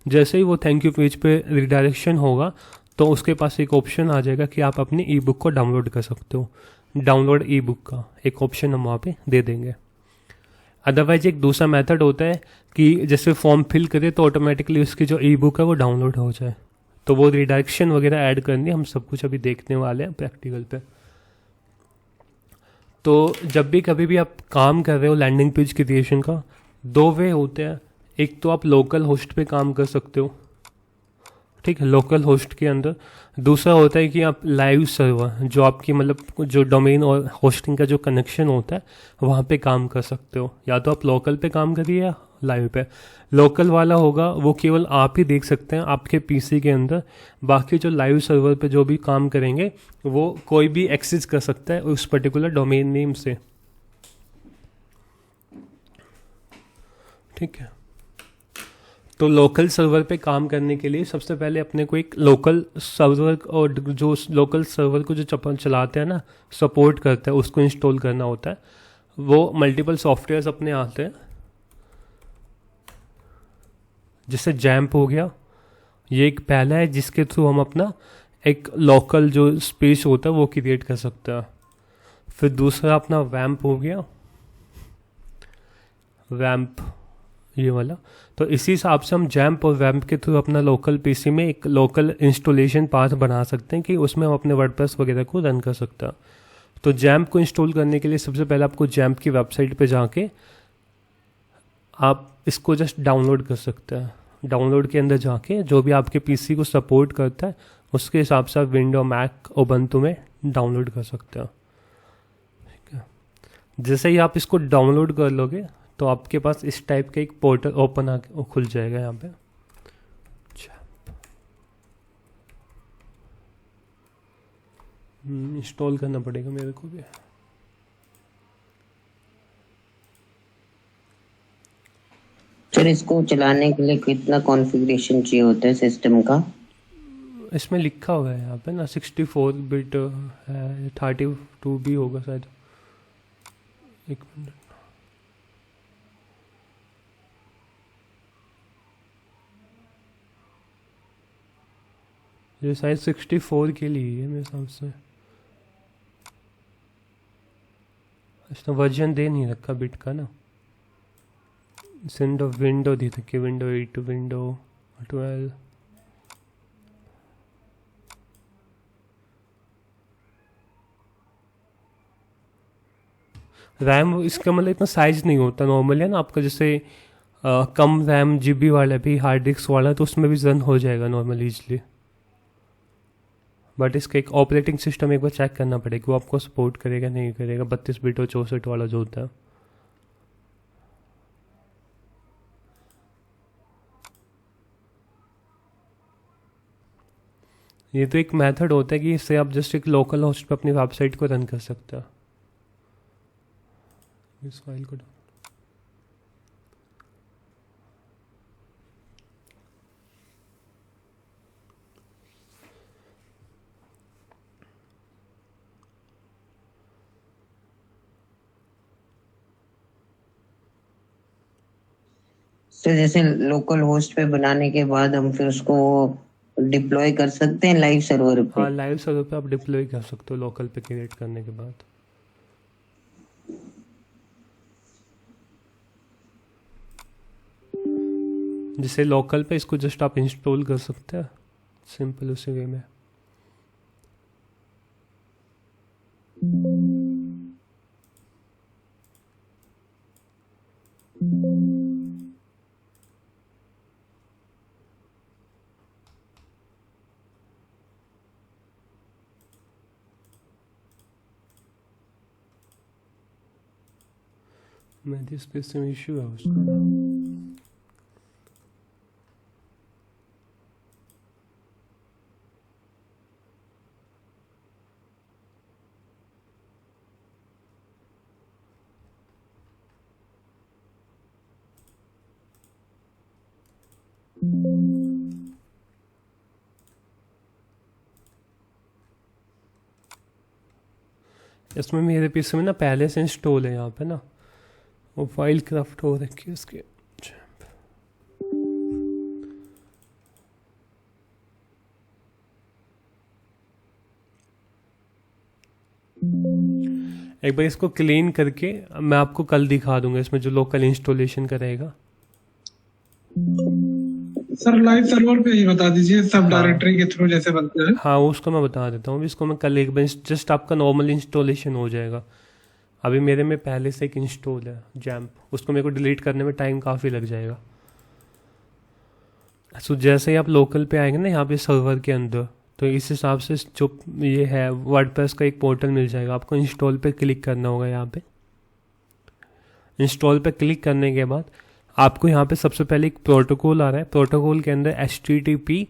जैसे ही वो थैंक यू पेज पे रिडायरेक्शन होगा तो उसके पास एक ऑप्शन आ जाएगा कि आप अपनी ई बुक को डाउनलोड कर सकते हो। डाउनलोड ई बुक का एक ऑप्शन हम वहाँ पे दे देंगे। अदरवाइज एक दूसरा मेथड होता है कि जैसे फॉर्म फिल करे तो ऑटोमेटिकली उसकी जो ई बुक है वो डाउनलोड हो जाए, तो वो रिडायरेक्शन वगैरह ऐड करनी हम सब कुछ अभी देखने वाले हैं प्रैक्टिकल पे। तो जब भी कभी भी आप काम कर रहे हो लैंडिंग पेज क्रिएशन का, दो वे होते हैं। एक तो आप लोकल होस्ट पे काम कर सकते हो, ठीक है, लोकल होस्ट के अंदर। दूसरा होता है कि आप लाइव सर्वर, जो आपकी मतलब जो डोमेन और होस्टिंग का जो कनेक्शन होता है वहाँ पे काम कर सकते हो। या तो आप लोकल पे काम करिए या लाइव पे। लोकल वाला होगा वो केवल आप ही देख सकते हैं आपके पीसी के अंदर, बाकी जो लाइव सर्वर पे जो भी काम करेंगे वो कोई भी एक्सेस कर सकता है उस पर्टिकुलर डोमेन नेम से। ठीक है, तो लोकल सर्वर पे काम करने के लिए सबसे पहले अपने को एक लोकल सर्वर, और जो लोकल सर्वर को जो चलाते हैं ना, सपोर्ट करता है, उसको इंस्टॉल करना होता है। वो मल्टीपल सॉफ्टवेयर्स अपने आते हैं, जैसे जैम्प हो गया, ये एक पहला है जिसके थ्रू हम अपना एक लोकल जो स्पेस होता है वो क्रिएट कर सकते हैं। फिर दूसरा अपना वैम्प हो गया, वैम्प ये वाला। तो इसी हिसाब से हम जैम्प और वैम्प के थ्रू अपना लोकल पीसी में एक लोकल इंस्टॉलेशन पाथ बना सकते हैं कि उसमें हम अपने वर्डप्रेस वगैरह को रन कर सकते हैं। तो जैम्प को इंस्टॉल करने के लिए सबसे पहले आपको जैम्प की वेबसाइट पे जाके आप इसको जस्ट डाउनलोड कर सकते हैं। डाउनलोड के अंदर जाके जो भी आपके पीसी को सपोर्ट करता है उसके हिसाब से आप विंडो, मैक, उबंटू में डाउनलोड कर सकते हैं। ठीक है, जैसे ही आप इसको डाउनलोड कर लोगे तो आपके पास इस टाइप का एक पोर्टल ओपन आके खुल जाएगा यहाँ पे। इंस्टॉल करना पड़ेगा मेरे को भी। सर इसको चलाने के लिए कितना कॉन्फ़िगरेशन चाहिए होता है सिस्टम का? इसमें लिखा हुआ है यहाँ पे ना 64 बिट है, 32 भी होगा शायद। एक मिनट, ये शायद 64 के लिए है मेरे हिसाब से। इसने वर्जन दे नहीं रखा बिट का ना, विंडो दी रखी, विंडो 8, विंडो 12। रैम इसका मतलब इतना साइज नहीं होता नॉर्मली है ना आपका, जैसे कम रैम जीबी वाला भी, हार्ड डिस्क वाला, तो उसमें भी रन हो जाएगा नॉर्मली इजली। बट इसका एक ऑपरेटिंग सिस्टम एक बार चेक करना पड़ेगा वो आपको सपोर्ट करेगा नहीं करेगा, 32 बिट और 64 वाला जो होता है। ये तो एक मेथड होता है कि इससे आप जस्ट एक लोकल होस्ट पे अपनी वेबसाइट को रन कर सकते हो। इस फाइल को तो जैसे लोकल होस्ट पे बनाने के बाद हम फिर उसको डिप्लॉय कर सकते हैं लाइव सर्वर पे? हाँ, लाइव सर्वर पे आप डिप्लॉय कर सकते हो लोकल पे क्रिएट करने के बाद। जैसे लोकल पे इसको जस्ट आप इंस्टॉल कर सकते हैं सिंपल उसी वे में। मेरे स्पेस में इशू है उसका। इसमें मेरे पीसी में ना पहले से इंस्टॉल है यहाँ पे ना, वो फाइल क्राफ्ट हो रखी है उसके। एक बार इसको क्लीन करके मैं आपको कल दिखा दूंगा इसमें जो लोकल इंस्टॉलेशन करेगा। सर लाइव सर्वर पे ही बता दीजिए, सब डायरेक्टरी के थ्रू जैसे बनते हैं। हाँ, उसको मैं बता देता हूँ। इसको मैं कल एक बार जस्ट आपका नॉर्मल इंस्टॉलेशन हो जाएगा। अभी मेरे में पहले से एक इंस्टॉल है जैम्प, उसको मेरे को डिलीट करने में टाइम काफ़ी लग जाएगा। सो जैसे ही आप लोकल पे आएंगे ना यहाँ पे सर्वर के अंदर, तो इस हिसाब से जो ये है वर्डप्रेस का एक पोर्टल मिल जाएगा। आपको इंस्टॉल पे क्लिक करना होगा। यहाँ पे इंस्टॉल पे क्लिक करने के बाद आपको यहाँ पे सबसे पहले एक प्रोटोकॉल आ रहा है। प्रोटोकॉल के अंदर HTTP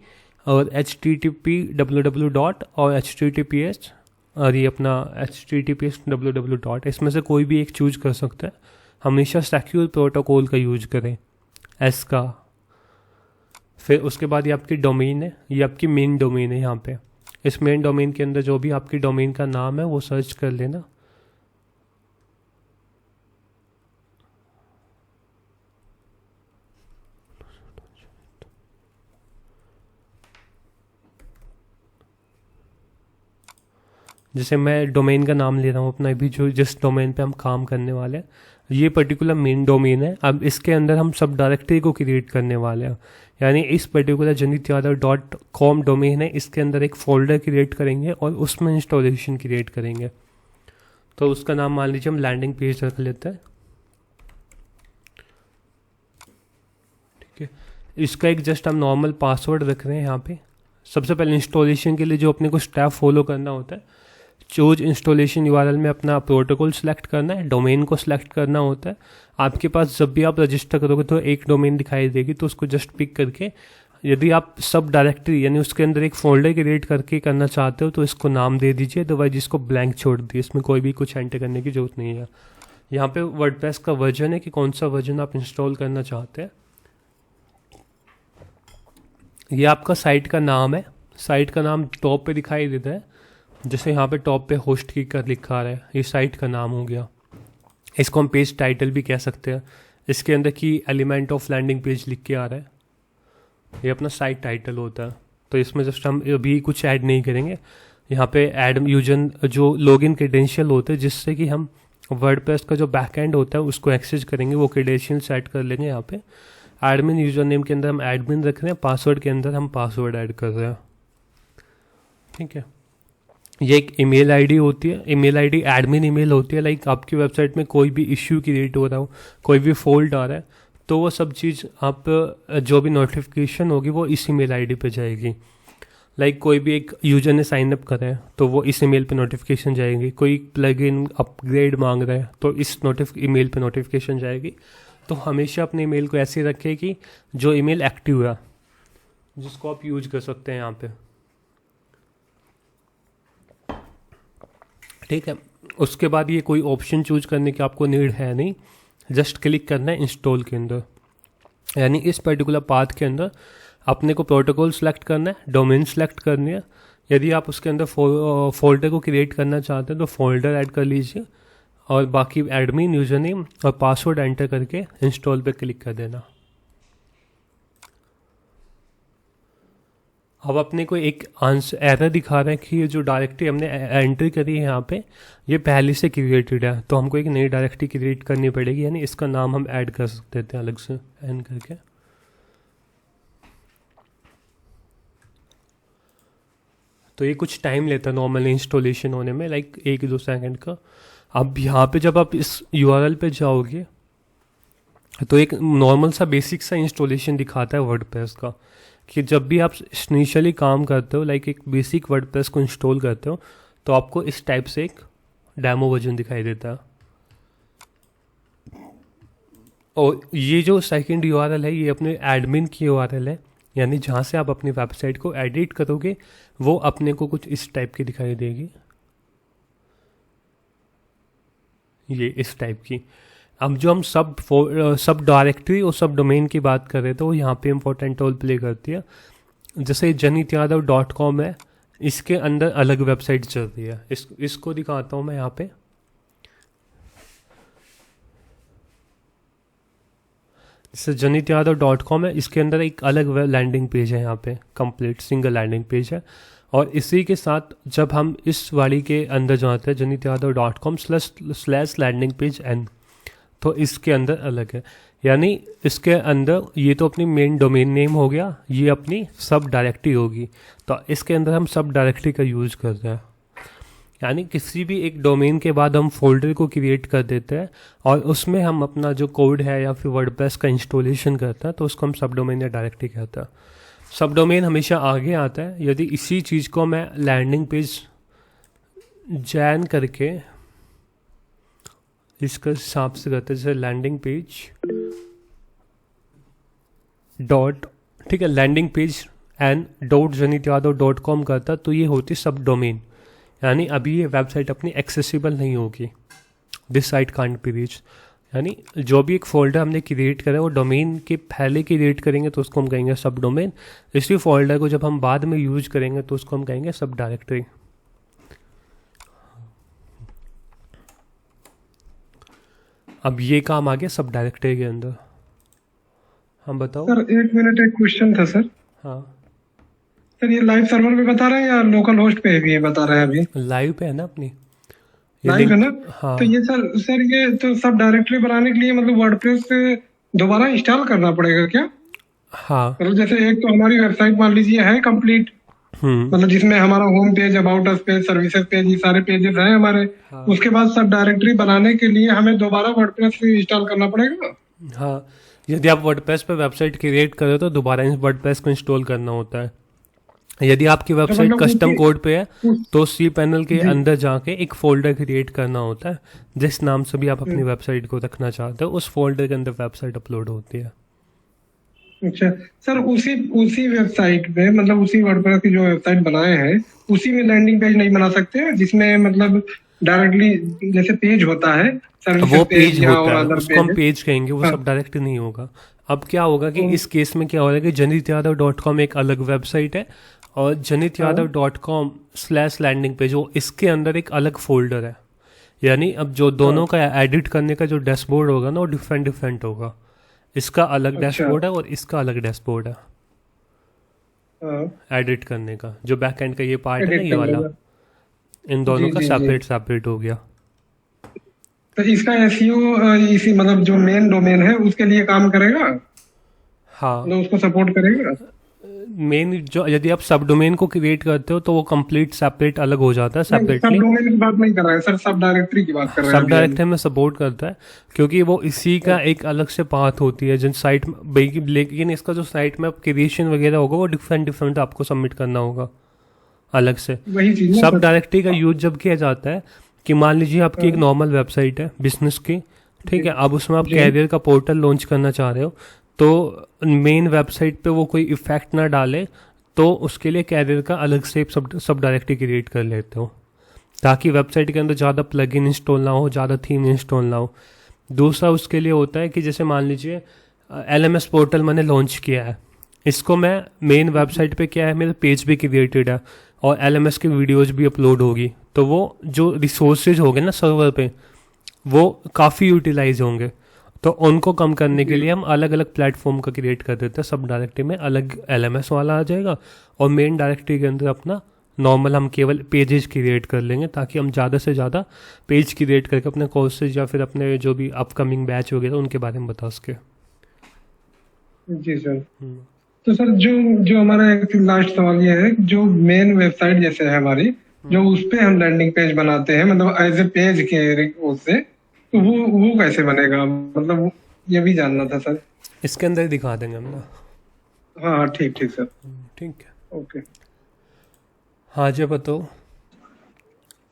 और HTTP www और HTTPS और ये अपना HTTPS www, इसमें से कोई भी एक चूज कर सकता है। हमेशा सिक्योर प्रोटोकॉल का यूज करें, एस का। फिर उसके बाद ये आपकी डोमेन है, ये आपकी मेन डोमेन है। यहाँ पे इस मेन डोमेन के अंदर जो भी आपकी डोमेन का नाम है वो सर्च कर लेना। जैसे मैं डोमेन का नाम ले रहा हूँ अपना, अभी जो जिस डोमेन पे हम काम करने वाले हैं, ये पर्टिकुलर मेन डोमेन है। अब इसके अंदर हम सब डायरेक्टरी को क्रिएट करने वाले हैं। यानी इस पर्टिकुलर janityadar.com डोमेन है, इसके अंदर एक फोल्डर क्रिएट करेंगे और उसमें इंस्टॉलेशन क्रिएट करेंगे। तो उसका नाम मान लीजिए हम लैंडिंग पेज रख लेते हैं। ठीक है, इसका एक जस्ट हम नॉर्मल पासवर्ड रख रहे हैं यहाँ पे। सबसे पहले इंस्टॉलेशन के लिए जो अपने को स्टेप फॉलो करना होता है, चूज इंस्टॉलेशन यूआरएल में अपना प्रोटोकॉल सेलेक्ट करना है, डोमेन को सिलेक्ट करना होता है। आपके पास जब भी आप रजिस्टर करोगे तो एक डोमेन दिखाई देगी, तो उसको जस्ट पिक करके, यदि आप सब डायरेक्टरी यानी उसके अंदर एक फोल्डर क्रिएट करके करना चाहते हो तो इसको नाम दे दीजिए, अदरवाइज इसको ब्लैंक छोड़ दीजिए। इसमें कोई भी कुछ एंटर करने की जरूरत नहीं है। यहाँ पे वर्डप्रेस का वर्जन है कि कौन सा वर्जन आप इंस्टॉल करना चाहते हैं। ये आपका साइट का नाम है। साइट का नाम टॉप पे दिखाई देता है, जैसे यहाँ पे टॉप पे होस्ट की कर लिखा है, ये साइट का नाम हो गया। इसको हम पेज टाइटल भी कह सकते हैं। इसके अंदर की एलिमेंट ऑफ लैंडिंग पेज लिख के आ रहा है, ये अपना साइट टाइटल होता है। तो इसमें जस्ट हम अभी कुछ ऐड नहीं करेंगे। यहाँ पे ऐड यूजर जो लॉगिन क्रेडेंशियल होते हैं, जिससे कि हम वर्डप्रेस का जो बैकएंड होता है उसको एक्सेस करेंगे, वो क्रेडेंशियल सेट कर लेंगे। यहाँ पे एडमिन यूजर नेम के अंदर हम एडमिन रख रहे हैं, पासवर्ड के अंदर हम पासवर्ड ऐड कर रहे हैं। ठीक है, ये एक ईमेल आईडी होती है। ईमेल आईडी एडमिन ईमेल होती है। लाइक आपकी वेबसाइट में कोई भी इश्यू क्रिएट हो रहा हो, कोई भी फॉल्ट आ रहा है, तो वो सब चीज़ आप जो भी नोटिफिकेशन होगी वो इस ईमेल आईडी पे जाएगी। लाइक कोई भी एक यूजर ने साइन अप करा है तो वो इस ईमेल पे नोटिफिकेशन जाएगी। कोई प्लगइन अपग्रेड मांग रहा है तो इस ईमेल पे नोटिफिकेशन जाएगी। तो हमेशा अपने ईमेल को ऐसे रखें कि जो ईमेल एक्टिव है, जिसको आप यूज कर सकते हैं यहाँ पे। ठीक है, उसके बाद ये कोई ऑप्शन चूज करने की आपको नीड है नहीं, जस्ट क्लिक करना है इंस्टॉल के अंदर। यानी इस पर्टिकुलर पाथ के अंदर अपने को प्रोटोकॉल सेलेक्ट करना है, डोमेन सेलेक्ट करनी है। यदि आप उसके अंदर फोल्डर को क्रिएट करना चाहते हैं तो फोल्डर ऐड कर लीजिए, और बाकी एडमिन यूजर नेम और पासवर्ड एंटर करके इंस्टॉल पे क्लिक कर देना। अब अपने को एक आंसर एरर दिखा रहा है कि ये जो डायरेक्टरी हमने एंट्री करी है यहाँ पे ये पहले से क्रिएटेड है, तो हमको एक नई डायरेक्टरी क्रिएट करनी पड़ेगी, यानी इसका नाम हम ऐड कर सकते थे अलग से एन करके। तो ये कुछ टाइम लेता है नॉर्मली इंस्टॉलेशन होने में, लाइक 1-2 सेकंड का। अब यहाँ पे जब आप इस यूआरएल पे जाओगे तो एक नॉर्मल सा बेसिक सा इंस्टॉलेशन दिखाता है वर्डप्रेस का, कि जब भी आप इनिशियली काम करते हो, लाइक एक बेसिक वर्डप्रेस को इंस्टॉल करते हो, तो आपको इस टाइप से एक डेमो वर्जन दिखाई देता है। और ये जो सेकंड यूआरएल है ये अपने एडमिन की यूआरएल है, यानी जहाँ से आप अपनी वेबसाइट को एडिट करोगे वो अपने को कुछ इस टाइप की दिखाई देगी, ये इस टाइप की। अब जो हम सब डायरेक्टरी और सब डोमेन की बात कर रहे थे वो यहाँ पे इम्पोर्टेंट रोल प्ले करती है। जैसे janityadav.com है, इसके अंदर अलग वेबसाइट चल रही है, इसको दिखाता हूँ मैं यहाँ पे। जैसे janityadav.com है, इसके अंदर एक अलग लैंडिंग पेज है, यहाँ पे कंप्लीट सिंगल लैंडिंग पेज है। और इसी के साथ जब हम इस वाली के अंदर जाते हैं janityadav.com/landing page n, तो इसके अंदर अलग है, यानी इसके अंदर ये तो अपनी मेन डोमेन नेम हो गया, ये अपनी सब डायरेक्टरी होगी। तो इसके अंदर हम सब डायरेक्टरी का यूज़ करते हैं, यानी किसी भी एक डोमेन के बाद हम फोल्डर को क्रिएट कर देते हैं और उसमें हम अपना जो कोड है या फिर वर्डप्रेस का इंस्टॉलेशन करते हैं, तो उसको हम सब डोमेन या डायरेक्टरी कहते हैं। सब डोमेन हमेशा आगे आता है। यदि इसी चीज़ को मैं लैंडिंग पेज जैन करके इसका हिसाब से करते हैं, जैसे लैंडिंग पेज डॉट, ठीक है, लैंडिंग पेज n.janityadav.com करता, तो ये होती सब डोमेन, यानी अभी ये वेबसाइट अपनी एक्सेसिबल नहीं होगी, this site can't be reach. यानी जो भी एक फोल्डर हमने क्रिएट करा है वो डोमेन के पहले क्रिएट करेंगे तो उसको हम कहेंगे सब डोमेन, इसी फोल्डर को जब हम बाद में यूज करेंगे तो उसको हम कहेंगे सब डायरेक्टरी। अब ये काम आ गया सब डायरेक्टरी के अंदर। हम बताओ सर 1 मिनट, एक क्वेश्चन था सर। हाँ सर ये लाइव सर्वर पे बता रहे हैं या लोकल होस्ट पे भी बता रहे हैं? अभी लाइव पे है ना अपनी, लाइव है ना? हाँ। तो ये सर ये तो सब डायरेक्टरी बनाने के लिए मतलब वर्डप्रेस दोबारा इंस्टॉल करना पड़ेगा क्या? हाँ, मतलब जैसे एक तो हमारी वेबसाइट मान लीजिए है कंप्लीट, मतलब जिसमें हमारा home page, about us page, services page, ये सारे पेजेस हैं हमारे। हाँ। उसके बाद सब डायरेक्टरी बनाने के लिए हमें दोबारा वर्डप्रेस इंस्टॉल करना पड़ेगा? हाँ, यदि आप वर्डप्रेस पे वेबसाइट क्रिएट करो तो दोबारा इस वर्डप्रेस को इंस्टॉल करना होता है। यदि आपकी वेबसाइट कस्टम कोड पे है तो सी पैनल के अंदर जाके एक फोल्डर क्रिएट करना होता है, जिस नाम से भी आप अपनी वेबसाइट को रखना चाहते हो उस फोल्डर के अंदर वेबसाइट अपलोड होती है। अच्छा सर, उसी वेबसाइट पे मतलब उसी वर्डप्रेस की जो वेबसाइट बनाए हैं उसी में लैंडिंग पेज नहीं बना सकते जिसमें मतलब डायरेक्टली जैसे पेज होता है, वो पेज होता है, उसको हम पेज कहेंगे, वो सब डायरेक्ट नहीं होगा। अब क्या होगा कि इस केस में क्या होगा कि janityadav.com एक अलग वेबसाइट है और janityadav.com/landing पेज वो इसके अंदर एक अलग फोल्डर है, यानी अब जो दोनों का एडिट करने का जो डैशबोर्ड होगा ना वो डिफरेंट होगा। इसका अलग डैशबोर्ड है और इसका अलग डैशबोर्ड है एडिट करने का, जो बैक एंड का ये पार्ट है ना, ये वाला, इन दोनों का सेपरेट हो गया। तो इसका एसईओ इसी मतलब जो मेन डोमेन है उसके लिए काम करेगा? हाँ, तो उसको सपोर्ट करेगा। मेन जो यदि आप सब डोमेन को क्रिएट करते हो तो वो कंप्लीट सेपरेट अलग हो जाता है सेपरेटली। सब डोमेन की बात नहीं कर रहा है सर, सब डायरेक्टरी की बात कर रहे हैं। सब डायरेक्टरी में सपोर्ट करता है क्योंकि वो इसी का एक अलग से पाथ होती है जिन साइट, लेकिन इसका जो साइट में क्रिएशन वगैरह होगा वो डिफरेंट आपको सबमिट करना होगा अलग से। सब डायरेक्टरी का यूज जब किया जाता है कि मान लीजिए आपकी एक नॉर्मल वेबसाइट है बिजनेस की, ठीक है, अब उसमें आप कैरियर का पोर्टल लॉन्च करना चाह रहे हो, तो मेन वेबसाइट पे वो कोई इफेक्ट ना डाले तो उसके लिए कैरियर का अलग से सब डायरेक्टरी क्रिएट कर लेते हो ताकि वेबसाइट के अंदर ज़्यादा प्लगइन इंस्टॉल ना हो, ज़्यादा थीम इंस्टॉल ना हो। दूसरा उसके लिए होता है कि जैसे मान लीजिए LMS पोर्टल मैंने लॉन्च किया है, इसको मैं मेन वेबसाइट पे क्या है मेरा पेज भी क्रिएटेड है और LMS की वीडियोज़ भी अपलोड होगी, तो वो जो रिसोर्सेज होंगे ना सर्वर पे वो काफ़ी यूटिलाइज होंगे। तो उनको कम करने के लिए हम अलग अलग प्लेटफॉर्म का क्रिएट कर देते हैं। सब डायरेक्टरी में अलग LMS वाला आ जाएगा और मेन डायरेक्टरी के अंदर अपना नॉर्मल हम केवल पेजेस क्रिएट कर लेंगे, ताकि हम ज़्यादा से ज़्यादा पेज क्रिएट करके अपने कोर्सेज या फिर अपने जो भी अपकमिंग बैच वगैरह उनके बारे में बता सके। जी सर। तो सर जो हमारा एक लास्ट सवाल ये है, जो मेन वेबसाइट जैसे है हमारी, जो उस पे हम लैंडिंग पेज बनाते हैं, मतलब एज ए पेज के उससे, तो वो कैसे बनेगा, मतलब ये भी जानना था सर। इसके अंदर दिखा देंगे हम ना। हाँ ठीक सर। ठीक है, ओके। हाँ जी बताओ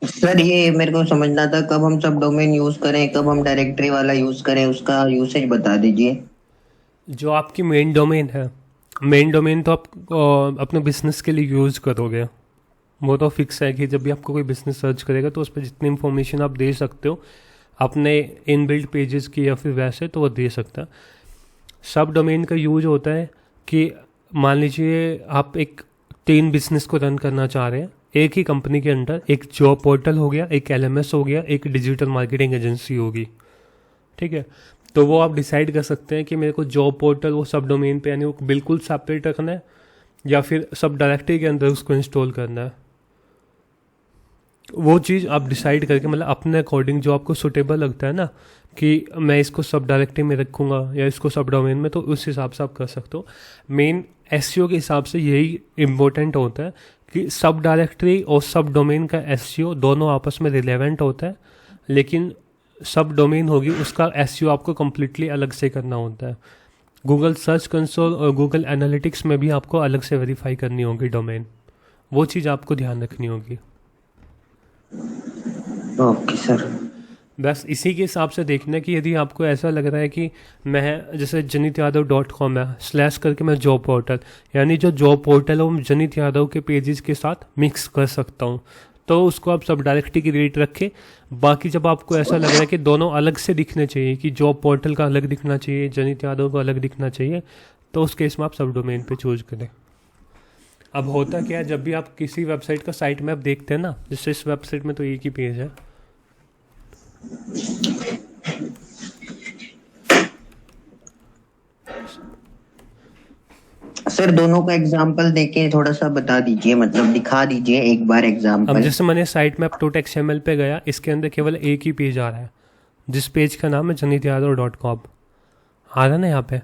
सर ये मेरे को समझना था, कब हम सब डोमेन यूज करें, कब हम डायरेक्टरी वाला यूज करें, उसका यूसेज बता दीजिए। जो आपकी मेन डोमेन है, मेन डोमेन तो आप अपने बिजनेस के लिए यूज़ करोगे, वो तो फिक्स है कि जब भी आपको कोई बिजनेस सर्च करेगा तो उस पर जितनी इन्फॉर्मेशन आप दे सकते हो अपने इनबिल्ट पेजेस की या फिर वैसे, तो वो दे सकता है। सब डोमेन का यूज होता है कि मान लीजिए आप एक 3 बिजनेस को रन करना चाह रहे हैं एक ही कंपनी के अंडर, एक जॉब पोर्टल हो गया, एक LMS हो गया, एक डिजिटल मार्केटिंग एजेंसी होगी, ठीक है। तो वो आप डिसाइड कर सकते हैं कि मेरे को जॉब पोर्टल वो सब डोमेन पे यानी वो बिल्कुल सेपरेट रखना है या फिर सब डायरेक्टरी के अंदर उसको इंस्टॉल करना है। वो चीज़ आप डिसाइड करके मतलब अपने अकॉर्डिंग जो आपको सुटेबल लगता है ना, कि मैं इसको सब डायरेक्टरी में रखूँगा या इसको सब डोमेन में, तो उस हिसाब से आप कर सकते हो। मेन SEO के हिसाब से यही इम्पोर्टेंट होता है कि सब डायरेक्टरी और सब डोमेन का SEO दोनों आपस में रिलेवेंट होता है, लेकिन सब डोमेन होगी उसका SEO आपको कम्प्लीटली अलग से करना होता है। गूगल सर्च कंसोल और गूगल एनालिटिक्स में भी आपको अलग से वेरीफाई करनी होगी डोमेन, वो चीज़ आपको ध्यान रखनी होगी। Okay sir. बस इसी के हिसाब से देखना कि यदि आपको ऐसा लग रहा है कि मैं जैसे janityadav.com है / करके मैं जॉब पोर्टल, यानी जो जॉब पोर्टल है वो जनित यादव के पेजेस के साथ मिक्स कर सकता हूँ, तो उसको आप सब डायरेक्टरी की रेट रखें। बाकी जब आपको ऐसा लग रहा है कि दोनों अलग से दिखने चाहिए, कि जॉब पोर्टल का अलग दिखना चाहिए, जनित यादव का अलग दिखना चाहिए, तो उस केस में आप सब डोमेन पे चूज करें। अब होता क्या है, जब भी आप किसी वेबसाइट का साइट मैप देखते हैं ना, जैसे इस वेबसाइट में तो एक ही पेज है, सर दोनों का एग्जांपल देके थोड़ा सा बता दीजिए, मतलब दिखा दीजिए एक बार एग्जांपल। अब जैसे मैंने साइट मैप .xml पे गया, इसके अंदर केवल एक ही पेज आ रहा है, जिस पेज का नाम है janityadav.com, आ रहा है ना यहाँ पे।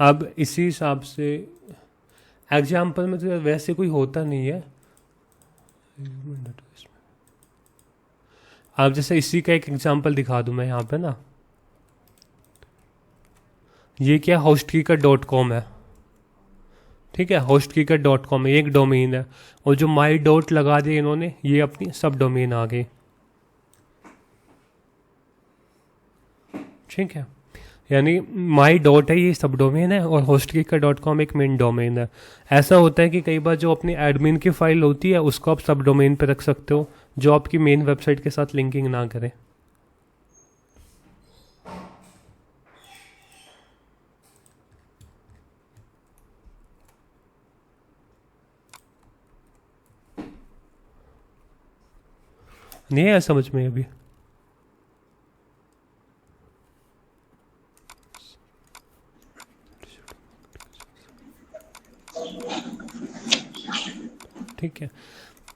अब इसी हिसाब से एग्जाम्पल में तो वैसे कोई होता नहीं है। अब जैसे इसी का एक एग्जाम्पल दिखा दूँ मैं यहाँ पे ना, ये क्या hostkeeper.com है, ठीक है। hostkeeper.com एक डोमेन है, और जो माई डॉट लगा दिए इन्होंने, ये अपनी सब डोमेन आ गई, ठीक है। यानी माई डॉट है ये सब डोमेन है और hostkeeper.com एक मेन डोमेन है। ऐसा होता है कि कई बार जो अपनी एडमिन की फाइल होती है उसको आप सब डोमेन पे रख सकते हो, जो आपकी मेन वेबसाइट के साथ लिंकिंग ना करे। नहीं है समझ में अभी? ठीक है,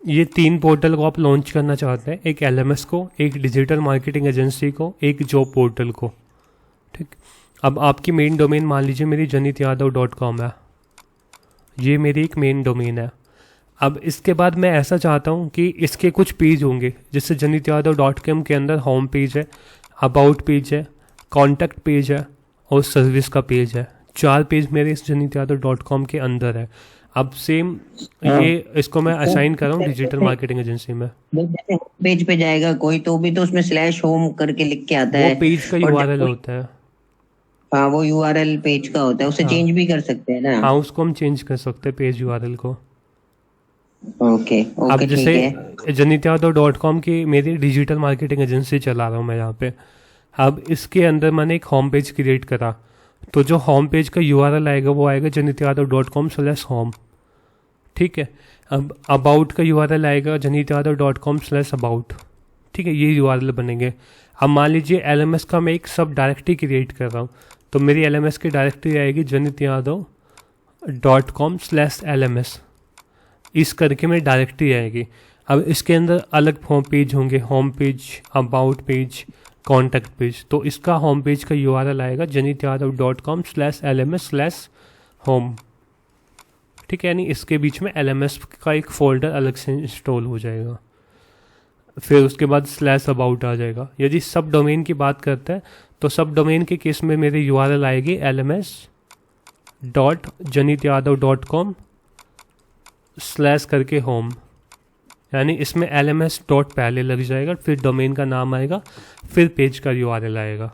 ये 3 पोर्टल को आप लॉन्च करना चाहते हैं, एक LMS को, एक डिजिटल मार्केटिंग एजेंसी को, एक जॉब पोर्टल को, ठीक। अब आपकी मेन डोमेन मान लीजिए मेरी janityadav.com है, ये मेरी एक मेन डोमेन है। अब इसके बाद मैं ऐसा चाहता हूँ कि इसके कुछ पेज होंगे, जैसे janityadav.com के अंदर होम पेज है, अबाउट पेज है, कॉन्टैक्ट पेज है और सर्विस का पेज है। 4 पेज मेरे इस janityadav.com के अंदर है। अब सेम ये इसको मैं असाइन कर रहा हूँ डिजिटल मार्केटिंग एजेंसी में। जैसे पेज पे जाएगा कोई तो भी तो उसमें /home करके लिख के आता है, वो पेज का URL होता है। हाँ वो URL पेज का होता है, उसे चेंज भी कर सकते हैं ना? हाँ उसको हम चेंज कर सकते हैं पेज URL को। ओके अब जैसे janityadav.com की मेरी डिजिटल मार्केटिंग एजेंसी चला रहा हूँ मैं यहाँ पे। अब इसके अंदर मैंने एक होम पेज क्रिएट करा, तो जो होम पेज का URL आएगा वो आएगा janityadav.com/home, ठीक है। अब अबाउट का URL आएगा janityadav.com/about, ठीक है, ये URL बनेंगे। अब मान लीजिए LMS का मैं एक सब डायरेक्टरी क्रिएट कर रहा हूँ, तो मेरी LMS की डायरेक्टरी आएगी janityadav.com/LMS, इस करके मेरी डायरेक्टरी आएगी। अब इसके अंदर अलग होम पेज होंगे, home page, about page, contact page. तो इसका होम पेज का URL आएगा janityadav.com/LMS/home, ठीक है, यानी इसके बीच में LMS का एक फोल्डर अलग से इंस्टॉल हो जाएगा। फिर उसके बाद /about आ जाएगा। यदि सब डोमेन की बात करते हैं तो सब डोमेन के केस में मेरी URL आएगी lms.janityadav.com/ करके होम, यानी इसमें LMS डॉट पहले लग जाएगा, फिर डोमेन का नाम आएगा, फिर पेज का URL आएगा।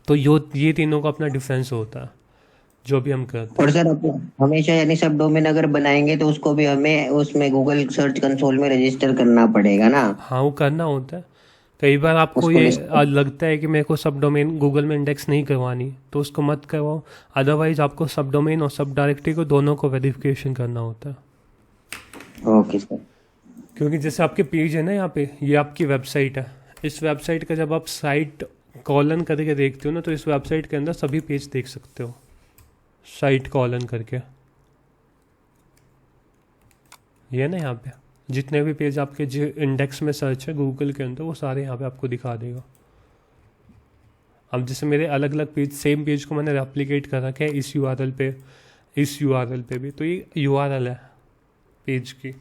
तो ये तीनों का अपना डिफरेंस होता है जो भी हम करते हैं। और सर हमेशा यानी सब डोमेन अगर बनाएंगे तो उसको भी हमें उसमें गूगल सर्च कंसोल में रजिस्टर करना पड़ेगा ना? हाँ, वो करना होता है। कई बार आपको ये लगता है कि मेरे को सब डोमेन गूगल में इंडेक्स नहीं करवानी, तो उसको मत करवाओ। अदरवाइज आपको सब डोमेन और सब डायरेक्टरी को दोनों को वेरिफिकेशन करना होता है। Okay sir. क्योंकि जैसे आपके पेज है ना, यहाँ पे ये आपकी वेबसाइट है। इस वेबसाइट का जब आप साइट कॉलन करके देखते हो ना, तो इस वेबसाइट के अंदर सभी पेज देख सकते हो, साइट कॉलन करके। ये ना यहाँ पे जितने भी पेज आपके जो इंडेक्स में सर्च है गूगल के अंदर, वो सारे यहाँ पे आपको दिखा देगा। अब जैसे मेरे अलग अलग पेज, सेम पेज को मैंने रेप्लिकेट कर रखा है इस URL पे, इस URL पे भी, तो ये URL है पेज की।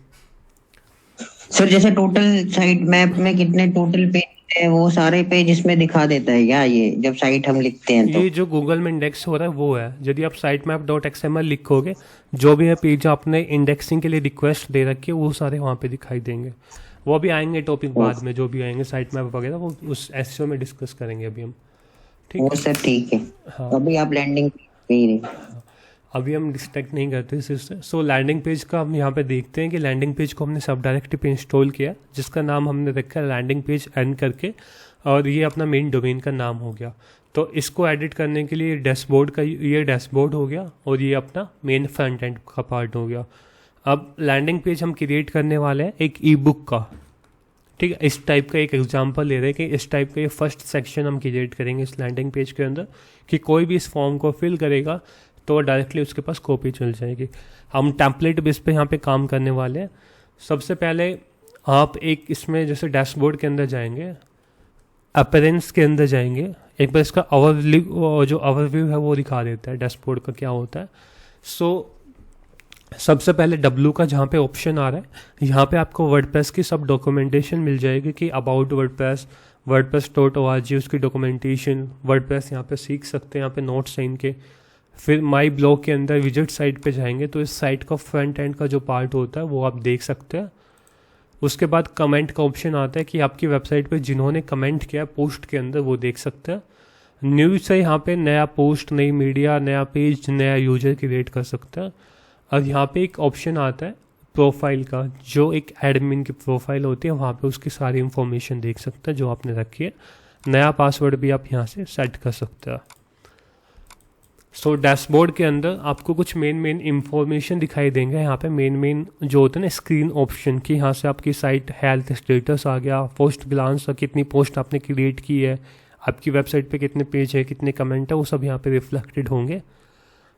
सर जैसे टोटल साइट मैप में कितने टोटल पेज है वो सारे पेज इसमें दिखा देता है क्या, ये जब साइट हम लिखते हैं तो? ये जो गूगल में इंडेक्स हो रहा है वो है। यदि आप sitemap.xml लिखोगे, जो भी है पेज आपने इंडेक्सिंग के लिए रिक्वेस्ट दे रखी है वो सारे वहाँ पे दिखाई देंगे। वो भी आएंगे टॉपिक बाद में, जो भी आएंगे साइट मैप वगैरह, वो उस SEO में डिस्कस करेंगे अभी हम। ठीक है सर, ठीक है। हाँ, अभी आप लैंडिंग पे अभी हम डिस्ट्रैक्ट नहीं करते इस चीज़ से। सो लैंडिंग पेज का हम यहाँ पे देखते हैं कि लैंडिंग पेज को हमने सब डायरेक्टरी पे इंस्टॉल किया, जिसका नाम हमने रखा है लैंडिंग पेज एन करके, और ये अपना मेन डोमेन का नाम हो गया। तो इसको एडिट करने के लिए डैशबोर्ड का ये डैशबोर्ड हो गया, और ये अपना मेन फ्रंट एंड का पार्ट हो गया। अब लैंडिंग पेज हम क्रिएट करने वाले हैं एक ई-बुक का, ठीक है। इस टाइप का एक एग्जांपल ले रहे हैं कि इस टाइप का ये फर्स्ट सेक्शन हम क्रिएट करेंगे इस लैंडिंग पेज के अंदर, कि कोई भी इस फॉर्म को फिल करेगा तो डायरेक्टली उसके पास कॉपी चल जाएगी। हम टेम्पलेट बेस पे यहाँ पे काम करने वाले हैं। सबसे पहले आप एक इसमें जैसे डैशबोर्ड के अंदर जाएंगे, अपीयरेंस के अंदर जाएंगे, एक बार इसका जो ओवरव्यू है वो दिखा देता है डैशबोर्ड का क्या होता है। सबसे पहले W का जहाँ पे ऑप्शन आ रहा है, यहाँ पे आपको वर्डप्रेस की सब डॉक्यूमेंटेशन मिल जाएगी कि अबाउट वर्डप्रेस, wordpress.org उसकी डॉक्यूमेंटेशन, वर्डप्रेस यहाँ पे सीख सकते हैं, यहाँ पे नोट्स हैं इनके। फिर माई ब्लॉग के अंदर विजिट साइट पे जाएंगे तो इस साइट का फ्रंट एंड का जो पार्ट होता है वो आप देख सकते हैं। उसके बाद कमेंट का ऑप्शन आता है कि आपकी वेबसाइट पे जिन्होंने कमेंट किया पोस्ट के अंदर वो देख सकते हैं। न्यूज़ से यहाँ पे नया पोस्ट, नई मीडिया, नया पेज, नया यूजर क्रिएट कर सकते हैं। और यहाँ पे एक ऑप्शन आता है प्रोफाइल का, जो एक एडमिन की प्रोफाइल होती है, वहाँ पे उसकी सारी इन्फॉर्मेशन देख सकते हैं जो आपने रखी है। नया पासवर्ड भी आप यहाँ से सेट कर सकते हैं। सो डैशबोर्ड के अंदर आपको कुछ मेन इंफॉर्मेशन दिखाई देंगे। यहाँ पे मेन जो होते हैं ना स्क्रीन ऑप्शन की, यहाँ से आपकी साइट हेल्थ स्टेटस आ गया, पोस्ट ग्लांस, कितनी पोस्ट आपने क्रिएट की है, आपकी वेबसाइट पे कितने पेज है, कितने कमेंट है, वो सब यहाँ पे रिफ्लेक्टेड होंगे।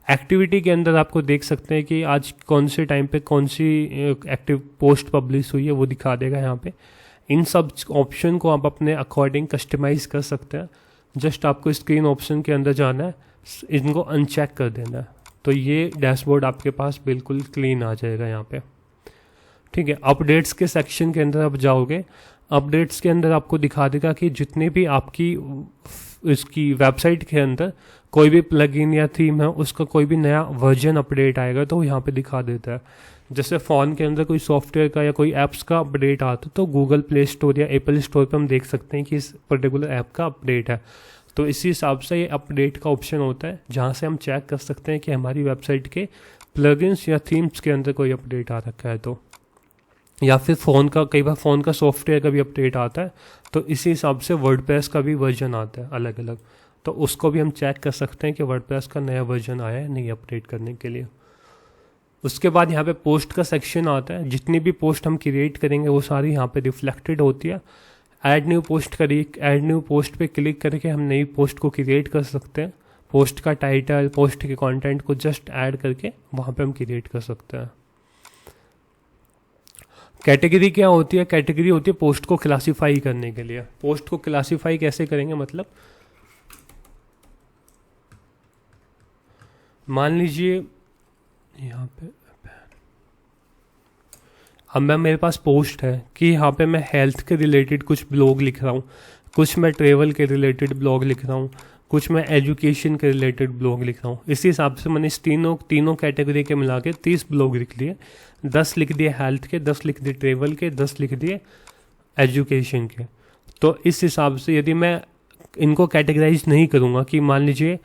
एक्टिविटी के अंदर आपको देख सकते हैं कि आज कौन से टाइम पे कौन सी एक्टिव पोस्ट पब्लिश हुई है, वो दिखा देगा यहाँ पे। इन सब ऑप्शन को आप अपने अकॉर्डिंग कस्टमाइज़ कर सकते हैं। जस्ट आपको स्क्रीन ऑप्शन के अंदर जाना है, इनको अनचेक कर देना है, तो ये डैशबोर्ड आपके पास बिल्कुल क्लीन आ जाएगा यहाँ पे। ठीक है, अपडेट्स के सेक्शन के अंदर आप जाओगे, अपडेट्स के अंदर आपको दिखा देगा कि जितने भी आपकी इसकी वेबसाइट के अंदर कोई भी प्लगइन या थीम है, उसका कोई भी नया वर्जन अपडेट आएगा तो यहाँ पे दिखा देता है। जैसे फ़ोन के अंदर कोई सॉफ्टवेयर का या कोई ऐप्स का अपडेट आता है तो गूगल प्ले स्टोर या एप्पल स्टोर पे हम देख सकते हैं कि इस पर्टिकुलर ऐप का अपडेट है। तो इसी हिसाब से ये अपडेट का ऑप्शन होता है, जहाँ से हम चेक कर सकते हैं कि हमारी वेबसाइट के प्लगइन्स या थीम्स के अंदर कोई अपडेट आ रखा है तो, या फिर फ़ोन का, कई बार फ़ोन का सॉफ्टवेयर का भी अपडेट आता है, तो इसी हिसाब से वर्डप्रेस का भी वर्जन आता है अलग अलग, तो उसको भी हम चेक कर सकते हैं कि वर्डप्रेस का नया वर्जन आया है नहीं अपडेट करने के लिए। उसके बाद यहाँ पे पोस्ट का सेक्शन आता है, जितनी भी पोस्ट हम क्रिएट करेंगे वो सारी यहाँ पे रिफ्लेक्टेड होती है। ऐड न्यू पोस्ट करिए, ऐड न्यू पोस्ट पे क्लिक करके हम नई पोस्ट को क्रिएट कर सकते हैं। पोस्ट का टाइटल, पोस्ट के कंटेंट को जस्ट ऐड करके वहाँ पे हम क्रिएट कर सकते हैं। कैटेगरी क्या होती है? कैटेगरी होती है पोस्ट को क्लासीफाई करने के लिए। पोस्ट को क्लासीफाई कैसे करेंगे? मतलब मान लीजिए यहाँ पे अब मेरे पास पोस्ट है कि यहाँ पे मैं हेल्थ के रिलेटेड कुछ ब्लॉग लिख रहा हूँ, कुछ मैं ट्रेवल के रिलेटेड ब्लॉग लिख रहा हूँ, कुछ मैं एजुकेशन के रिलेटेड ब्लॉग लिख रहा हूँ। इसी हिसाब से मैंने इस तीनों कैटेगरी के मिला के 30 ब्लॉग लिख लिए। 10 लिख दिए हेल्थ के, 10 लिख दिए ट्रेवल के, 10 लिख दिए एजुकेशन के। तो इस हिसाब से यदि मैं इनको कैटेगराइज नहीं करूँगा कि मान लीजिए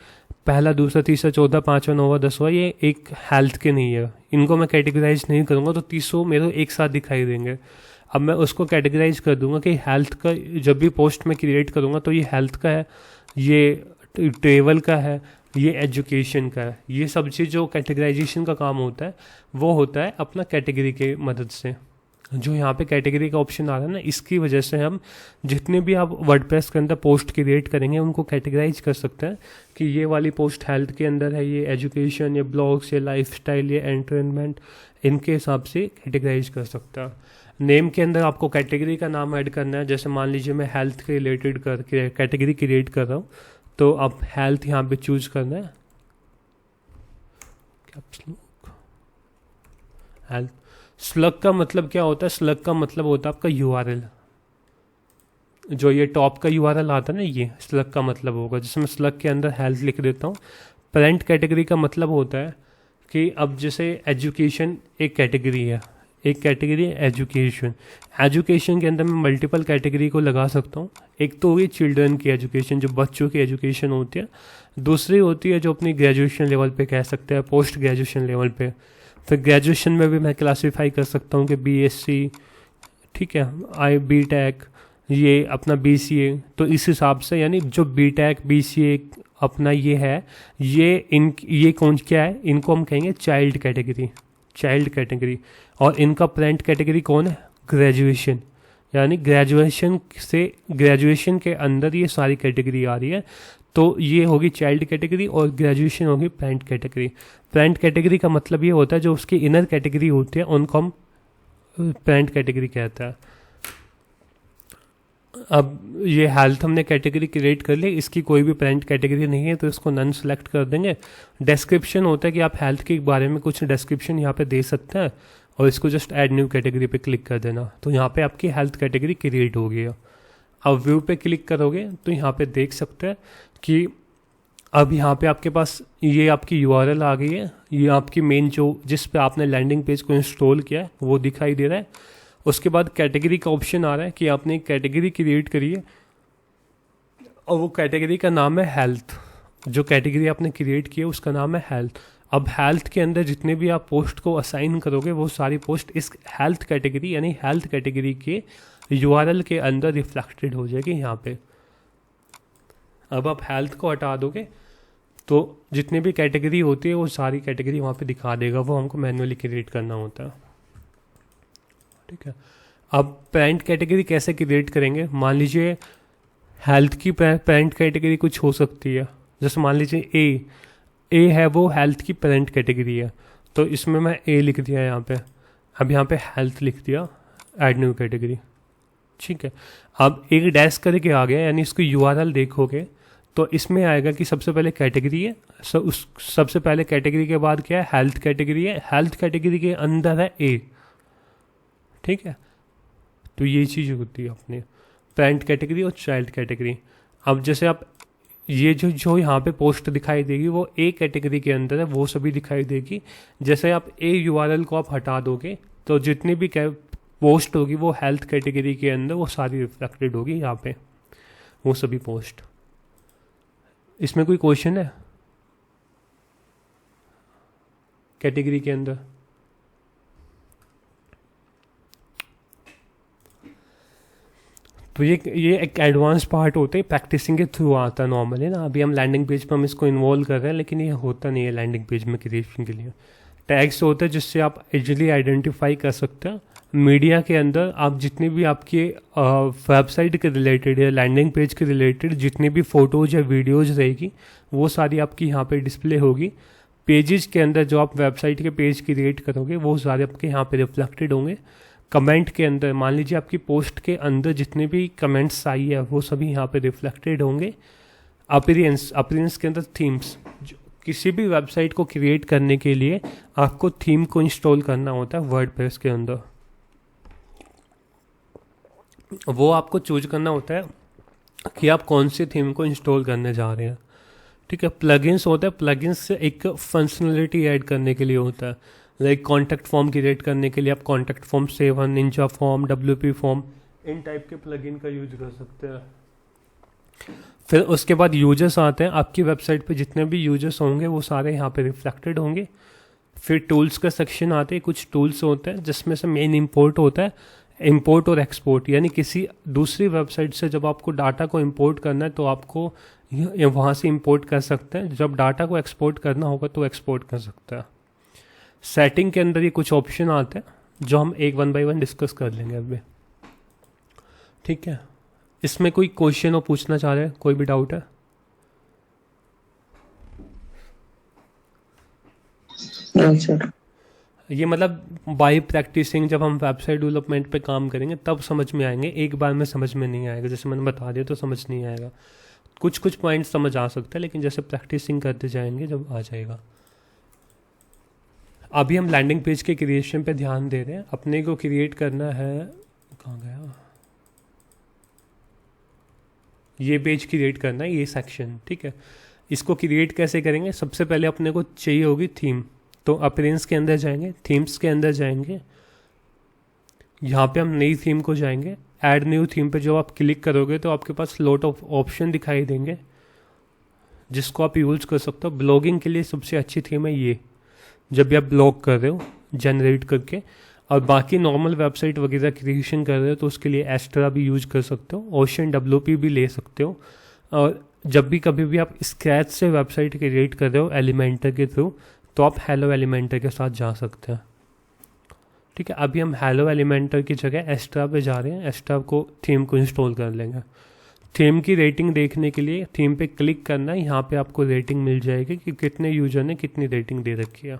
पहला, दूसरा, तीसरा, चौथा, पाँचवा, नौवा, दसवां ये एक हेल्थ के नहीं है, इनको मैं कैटेगराइज नहीं करूँगा तो 30 मेरे एक साथ दिखाई देंगे। अब मैं उसको कैटेगराइज कर दूंगा कि हेल्थ का जब भी पोस्ट में क्रिएट करूँगा तो ये हेल्थ का है, ये ट्रेवल का है, ये एजुकेशन का है। ये सब चीज़ जो कैटेगराइजेशन का काम होता है वो होता है अपना कैटेगरी के मदद से। जो यहाँ पे कैटेगरी का ऑप्शन आ रहा है ना, इसकी वजह से हम जितने भी आप वर्डप्रेस के अंदर पोस्ट क्रिएट करेंगे उनको कैटेगराइज कर सकते हैं कि ये वाली पोस्ट हेल्थ के अंदर है, ये एजुकेशन, ये ब्लॉग्स, ये लाइफस्टाइल, ये एंटरटेनमेंट, इनके हिसाब से कैटेगराइज कर सकता है। नेम के अंदर आपको कैटेगरी का नाम ऐड करना है। जैसे मान लीजिए मैं हेल्थ के रिलेटेड कैटेगरी क्रिएट कर रहा हूँ तो अब हेल्थ यहाँ पे चूज करना है, हेल्थ। स्लग का मतलब क्या होता है? स्लग का मतलब होता है आपका यूआरएल। जो ये टॉप का यूआरएल आता है ना, ये स्लग का मतलब होगा। जैसे मैं स्लग के अंदर हेल्थ लिख देता हूँ। पेरेंट कैटेगरी का मतलब होता है कि अब जैसे एजुकेशन एक कैटेगरी है, एक कैटेगरी है एजुकेशन। एजुकेशन के अंदर मैं मल्टीपल कैटेगरी को लगा सकता हूँ। एक तो हुई चिल्ड्रन की एजुकेशन, जो बच्चों की एजुकेशन होती है। दूसरी होती है जो अपनी ग्रेजुएशन लेवल पे कह सकते हैं, पोस्ट ग्रेजुएशन लेवल पे। फिर ग्रेजुएशन में भी मैं क्लासीफाई कर सकता हूँ कि बीएससी, ठीक है, बीटेक, ये अपना बीसीए। तो इस हिसाब से यानी जो बीटेक बीसीए अपना ये है, ये कौन क्या है, इनको हम कहेंगे चाइल्ड कैटेगरी, चाइल्ड कैटेगरी। और इनका पेरेंट कैटेगरी कौन है? ग्रेजुएशन। यानी ग्रेजुएशन के अंदर ये सारी कैटेगरी आ रही है, तो ये होगी चाइल्ड कैटेगरी और ग्रेजुएशन होगी पेरेंट कैटेगरी। पेरेंट कैटेगरी का मतलब ये होता है जो उसकी इनर कैटेगरी होती है उनको हम पेरेंट कैटेगरी कहता है। अब ये हेल्थ हमने कैटेगरी क्रिएट कर ली, इसकी कोई भी पेरेंट कैटेगरी नहीं है तो इसको नन सेलेक्ट कर देंगे। डिस्क्रिप्शन होता है कि आप हेल्थ के बारे में कुछ डिस्क्रिप्शन यहाँ पे दे सकते हैं और इसको जस्ट ऐड न्यू कैटेगरी पे क्लिक कर देना, तो यहाँ पे आपकी हेल्थ कैटेगरी क्रिएट हो गई है। अब व्यू पे क्लिक करोगे तो यहाँ पे देख सकते हैं कि अब यहाँ पे आपके पास ये आपकी यूआरएल आ गई है। ये आपकी मेन जो जिस पे आपने लैंडिंग पेज को इंस्टॉल किया है वो दिखाई दे रहा है। उसके बाद कैटेगरी का ऑप्शन आ रहा है कि आपने एक कैटेगरी क्रिएट करी है और वो कैटेगरी का नाम है हेल्थ। जो कैटेगरी आपने क्रिएट की है उसका नाम है हेल्थ। अब हेल्थ के अंदर जितने भी आप पोस्ट को असाइन करोगे वो सारी पोस्ट इस हेल्थ कैटेगरी यानी हेल्थ कैटेगरी के यूआरएल के अंदर रिफ्लेक्टेड हो जाएगी यहाँ पे। अब आप हेल्थ को हटा दोगे तो जितनी भी कैटेगरी होती है वो सारी कैटेगरी वहाँ पे दिखा देगा, वो हमको मैन्युअली क्रिएट करना होता है, ठीक है। अब पेरेंट कैटेगरी कैसे क्रिएट करेंगे? मान लीजिए हेल्थ की पेरेंट कैटेगरी कुछ हो सकती है। जैसे मान लीजिए ए है वो हेल्थ की पेरेंट कैटेगरी है, तो इसमें मैं ए लिख दिया यहाँ पे। अब यहाँ पे हेल्थ लिख दिया, ऐड न्यू कैटेगरी, ठीक है। अब एक डैश करके आ गया, यानी इसको यूआरएल देखोगे तो इसमें आएगा कि सबसे पहले कैटेगरी है, सबसे पहले कैटेगरी के बाद क्या है? हेल्थ कैटेगरी है। हेल्थ कैटेगरी के अंदर है ए, ठीक है। तो ये चीज़ होती है अपने पेरेंट कैटेगरी और चाइल्ड कैटेगरी। अब जैसे आप ये जो यहाँ पे पोस्ट दिखाई देगी वो ए कैटेगरी के अंदर है, वो सभी दिखाई देगी। जैसे आप ए यूआरएल को आप हटा दोगे तो जितनी भी पोस्ट होगी वो हेल्थ कैटेगरी के अंदर वो सारी रिफ्लेक्टेड होगी यहाँ पे, वो सभी पोस्ट। इसमें कोई क्वेश्चन है कैटेगरी के अंदर? तो ये एक एडवांस पार्ट होता है, प्रैक्टिसिंग के थ्रू आता है नॉर्मली ना। अभी हम लैंडिंग पेज पर हम इसको इन्वॉल्व कर रहे हैं, लेकिन ये होता नहीं है लैंडिंग पेज में क्रिएशन के लिए। टैग्स होते हैं जिससे आप इजीली आइडेंटिफाई कर सकते हैं मीडिया के अंदर आप जितनी भी आपके वेबसाइट के रिलेटेड या लैंडिंग पेज के रिलेटेड जितनी भी फ़ोटोज़ या वीडियोज़ रहेगी वो सारी आपकी यहाँ पे डिस्प्ले होगी। पेजेस के अंदर जो आप वेबसाइट के पेज क्रिएट करोगे वो सारे आपके यहाँ पे रिफ्लेक्टेड होंगे। कमेंट के अंदर मान लीजिए आपकी पोस्ट के अंदर जितने भी कमेंट्स आई है वो सभी यहाँ पे रिफ्लेक्टेड होंगे। अपीयरेंस के अंदर थीम्स, किसी भी वेबसाइट को क्रिएट करने के लिए आपको थीम को इंस्टॉल करना होता है वर्डप्रेस के अंदर। वो आपको चूज करना होता है कि आप कौन सी थीम को इंस्टॉल करने जा रहे हैं। ठीक है, प्लगइन्स होता है, प्लगइन्स से एक फंक्शनलिटी ऐड करने के लिए होता है। लाइक कॉन्टैक्ट फॉर्म क्रिएट करने के लिए आप contact form 7, Ninja form, WP form, इन टाइप के प्लगइन का यूज कर सकते हैं। फिर उसके बाद यूजर्स आते हैं, आपकी वेबसाइट पे जितने भी यूजर्स होंगे वो सारे यहाँ पे रिफ्लेक्टेड होंगे। फिर टूल्स का सेक्शन आते हैं, कुछ टूल्स होते हैं जिसमें से मेन इंपोर्ट होता है, इंपोर्ट और एक्सपोर्ट, यानी किसी दूसरी वेबसाइट से जब आपको डाटा को इंपोर्ट करना है तो आपको वहाँ से इंपोर्ट कर सकते हैं, जब डाटा को एक्सपोर्ट करना होगा तो एक्सपोर्ट कर सकते हैं। सेटिंग के अंदर ये कुछ ऑप्शन आते हैं जो हम एक 1 बाय 1 डिस्कस कर लेंगे अभी। ठीक है, इसमें कोई क्वेश्चन हो पूछना चाह रहे हैं, कोई भी डाउट है? सर ये मतलब बाय प्रैक्टिसिंग जब हम वेबसाइट डेवलपमेंट पे काम करेंगे तब समझ में आएंगे, एक बार में समझ में नहीं आएगा। जैसे मैंने बता दिया तो समझ नहीं आएगा, कुछ पॉइंट समझ आ सकता है, लेकिन जैसे प्रैक्टिसिंग करते जाएंगे जब आ जाएगा। अभी हम लैंडिंग पेज के क्रिएशन पे ध्यान दे रहे हैं। अपने को क्रिएट करना है, कहाँ गया, ये पेज क्रिएट करना है, ये सेक्शन। ठीक है, इसको क्रिएट कैसे करेंगे? सबसे पहले अपने को चाहिए होगी थीम। तो अपीयरेंस के अंदर जाएंगे, थीम्स के अंदर जाएंगे, यहाँ पे हम नई थीम को जाएंगे। ऐड न्यू थीम पे जब आप क्लिक करोगे तो आपके पास लॉट ऑफ ऑप्शन दिखाई देंगे जिसको आप यूज़ कर सकते हो। ब्लॉगिंग के लिए सबसे अच्छी थीम है ये, जब भी आप ब्लॉग कर रहे हो जनरेट करके। और बाकी नॉर्मल वेबसाइट वगैरह क्रिएशन कर रहे हो तो उसके लिए एस्ट्रा भी यूज कर सकते हो, ओशन WP भी ले सकते हो। और जब भी कभी भी आप स्क्रैच से वेबसाइट क्रिएट कर रहे हो एलिमेंटर के थ्रू तो आप हेलो एलिमेंटर के साथ जा सकते हैं। ठीक है, अभी हम हेलो एलिमेंटर की जगह एस्ट्रा पे जा रहे हैं, एस्ट्रा को थीम को इंस्टॉल कर लेंगे। थीम की रेटिंग देखने के लिए थीम पे क्लिक करना है, यहाँ पे आपको रेटिंग मिल जाएगी कि कितने यूजर ने कितनी रेटिंग दे रखी है।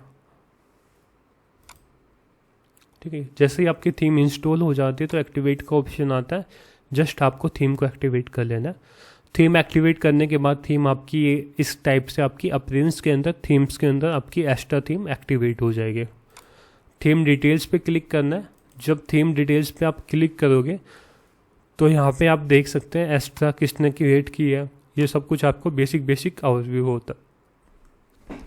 ठीक है, जैसे ही आपकी थीम इंस्टॉल हो जाती है तो एक्टिवेट का ऑप्शन आता है, जस्ट आपको थीम को एक्टिवेट कर लेना है। थीम एक्टिवेट करने के बाद थीम आपकी इस टाइप से आपकी अपीयरेंस के अंदर, थीम्स के अंदर आपकी एस्ट्रा थीम एक्टिवेट हो जाएगी। थीम डिटेल्स पे क्लिक करना है। जब थीम डिटेल्स पे आप क्लिक करोगे तो यहाँ पे आप देख सकते हैं एस्ट्रा किसने क्रिएट की है, ये सब कुछ आपको बेसिक ओवरव्यू होता है।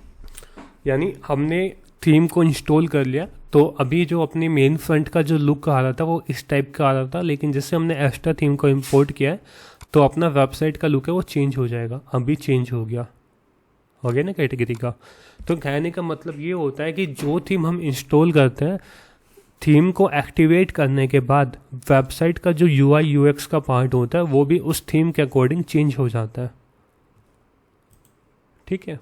यानी हमने थीम को इंस्टॉल कर लिया तो अभी जो अपनी मेन फ्रंट का जो लुक आ रहा था वो इस टाइप का आ रहा था, लेकिन जैसे हमने एस्ट्रा थीम को इंपोर्ट किया है तो अपना वेबसाइट का लुक है वो चेंज हो जाएगा। अभी चेंज हो गया ना कैटेगरी का। तो कहने का मतलब ये होता है कि जो थीम हम इंस्टॉल करते हैं, थीम को एक्टिवेट करने के बाद वेबसाइट का जो UI UX का पार्ट होता है वो भी उस थीम के अकॉर्डिंग चेंज हो जाता है। ठीक है,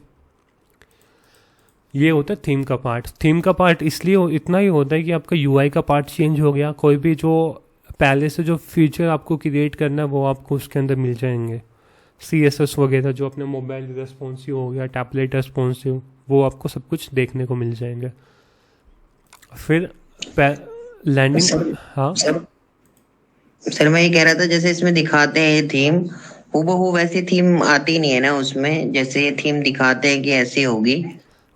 ये होता है थीम का पार्ट। थीम का पार्ट इसलिए इतना ही होता है कि आपका UI का पार्ट चेंज हो गया, कोई भी जो पहले से जो फीचर आपको क्रिएट करना है वो आपको उसके अंदर मिल जाएंगे। CSS वगैरह जो अपने मोबाइल रेस्पॉन्सिव हो गया, टैबलेट रेस्पॉन्सिव, वो आपको सब कुछ देखने को मिल जाएंगे। फिर लैंडिंग, हाँ सर मैं ये कह रहा था जैसे इसमें दिखाते हैं ये थीम हूबहू वैसी थीम आती नहीं है ना उसमें, जैसे ये थीम दिखाते हैं कि ऐसी होगी,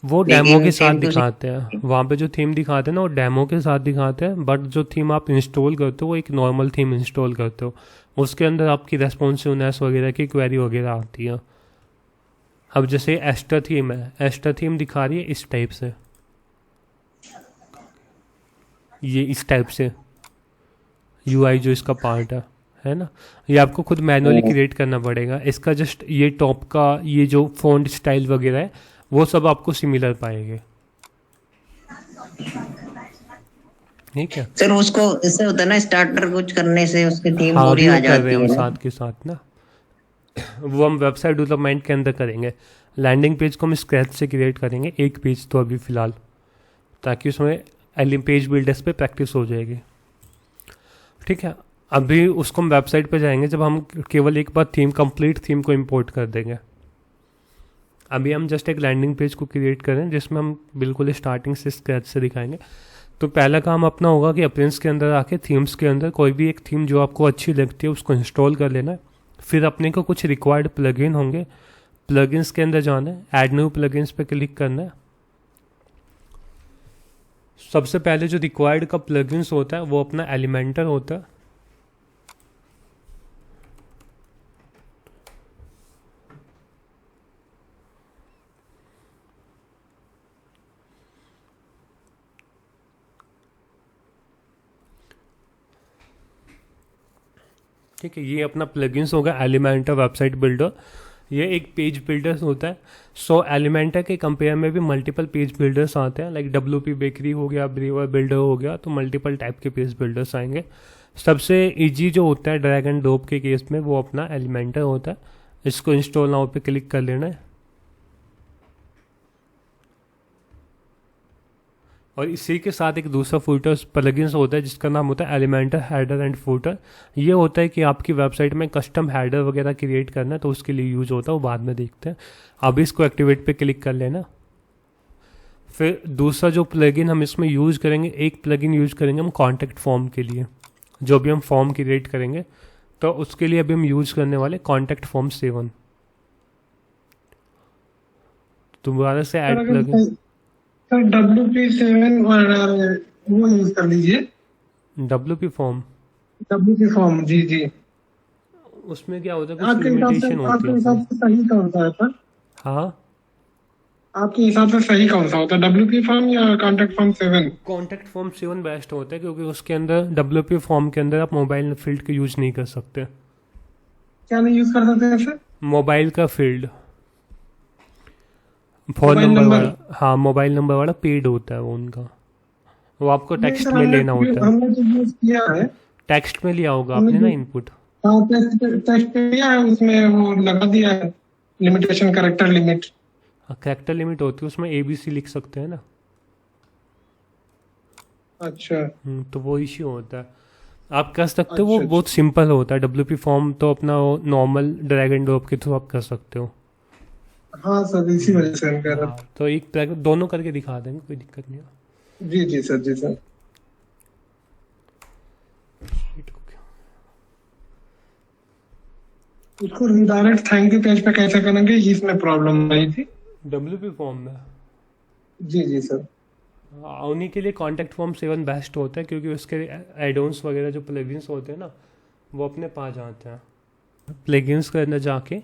वो डेमो के साथ दिखाते हैं। वहाँ पे जो थीम दिखाते हैं ना वो डेमो के साथ दिखाते हैं, बट जो थीम आप इंस्टॉल करते हो वो एक नॉर्मल थीम इंस्टॉल करते हो, उसके अंदर आपकी रेस्पॉन्सिवनेस वगैरह की क्वेरी वगैरह आती है। अब जैसे एस्ट्रा थीम है, एस्ट्रा थीम दिखा रही है इस टाइप से, ये इस टाइप से UI जो इसका पार्ट है ना, ये आपको खुद मैनुअली क्रिएट करना पड़ेगा। इसका जस्ट ये टॉप का ये जो फॉन्ट स्टाइल वगैरह है वो सब आपको सिमिलर पाएंगे। ठीक है सर, उसको इससे होता है ना स्टार्टर कुछ करने से उसकी थीम हाँ, पूरी आ कर जाती रहे हैं है हम ना? साथ के साथ ना वो हम वेबसाइट डेवलपमेंट के अंदर करेंगे। लैंडिंग पेज को हम स्क्रैच से क्रिएट करेंगे, एक पेज तो अभी फ़िलहाल, ताकि उसमें पेज बिल्डर्स पे प्रैक्टिस हो जाएगी। ठीक है, अभी उसको हम वेबसाइट पे जाएंगे जब हम केवल एक बार कंप्लीट थीम को इंपोर्ट कर देंगे। अभी हम जस्ट एक लैंडिंग पेज को क्रिएट करें जिसमें हम बिल्कुल स्टार्टिंग से स्क्रैच से दिखाएंगे। तो पहला काम अपना होगा कि अपीयरेंस के अंदर आके थीम्स के अंदर कोई भी एक थीम जो आपको अच्छी लगती है उसको इंस्टॉल कर लेना है। फिर अपने को कुछ रिक्वायर्ड प्लगइन होंगे, प्लगइन्स के अंदर जाना है, ऐड न्यू प्लगइन्स पे क्लिक करना है। सबसे पहले जो रिक्वायर्ड का प्लगइन्स होता है वो अपना एलिमेंटर होता है। ठीक है, ये अपना प्लगइन्स होगा एलिमेंटर वेबसाइट बिल्डर। ये एक पेज बिल्डर्स होता है। सो एलिमेंटर के कंपेयर में भी मल्टीपल पेज बिल्डर्स आते हैं, लाइक WP बेकरी हो गया, ब्रीवर बिल्डर हो गया, तो मल्टीपल टाइप के पेज बिल्डर्स आएंगे। सबसे इजी जो होता है ड्रैग एंड ड्रॉप के केस में वो अपना एलिमेंटर होता है। इसको इंस्टॉल नाउ पे क्लिक कर लेना है और इसी के साथ एक दूसरा फूटर प्लगइन्स होता है जिसका नाम होता है एलिमेंटर हेडर एंड फूटर। ये होता है कि आपकी वेबसाइट में कस्टम हेडर वगैरह क्रिएट करना है तो उसके लिए यूज होता है, वो बाद में देखते हैं। अभी इसको एक्टिवेट पे क्लिक कर लेना। फिर दूसरा जो प्लगइन हम इसमें यूज़ करेंगे, एक प्लगइन यूज करेंगे हम कॉन्टैक्ट फॉर्म के लिए। जो भी हम फॉर्म क्रिएट करेंगे तो उसके लिए अभी हम यूज करने वाले कॉन्टैक्ट फॉर्म 7। दोबारा से ऐड प्लगइन सर WP7 वो यूज कर लीजिए। WP फॉर्म, WP फॉर्म, जी जी। उसमें क्या होता है, कुछ आपके हिसाब से लिमिटेशन होती है सही कौन सा है सर? हाँ, आपके हिसाब से सही कौन सा होता है, WP फॉर्म या contact form 7? Contact form 7 best होता है क्योंकि उसके अंदर WP फॉर्म के अंदर आप मोबाइल फील्ड का यूज नहीं कर सकते। क्या नहीं यूज कर सकते हैं सर? मोबाइल का field, phone mobile number number? वाला, हाँ मोबाइल नंबर वाला पेड होता है वो उनका, वो आपको नहीं टेक्स्ट सर, में लेना होता है। हमने जो यूज किया है, टेक्स्ट में लिया होगा हमने आपने ना जो इनपुट। हाँ टेस्ट पे किया है, उसमें वो लगा दिया है लिमिटेशन, करेक्टर लिमिट। हाँ, कैरेक्टर लिमिट होती है उसमें, ABC लिख सकते हैं ना। अच्छा तो वो इश्यू होता है। आप कर सकते हो, वो अच्छा बहुत सिंपल होता है। WP फॉर्म तो अपना नॉर्मल ड्रैग एंड ड्रॉप के थ्रू आप कर सकते हो। हाँ सर, इसी वजह से हम कह रहे हाँ, तो एक दोनों करके दिखा देंगे, कोई दिक्कत नहीं है। हैं। जी जी सर, जी सर। उसको रिडायरेक्ट थैंक यू पेज पे कैसे करेंगे, इसमें प्रॉब्लम आई थी। WP फॉर्म में जी जी सर। उन्हीं के लिए कॉन्टैक्ट फॉर्म 7 बेस्ट होता है क्योंकि उसके एडोन्स वगैरह जो प्लगइन्स होते हैं ना वो अपने पास आते हैं। प्लगइन्स के अंदर जाके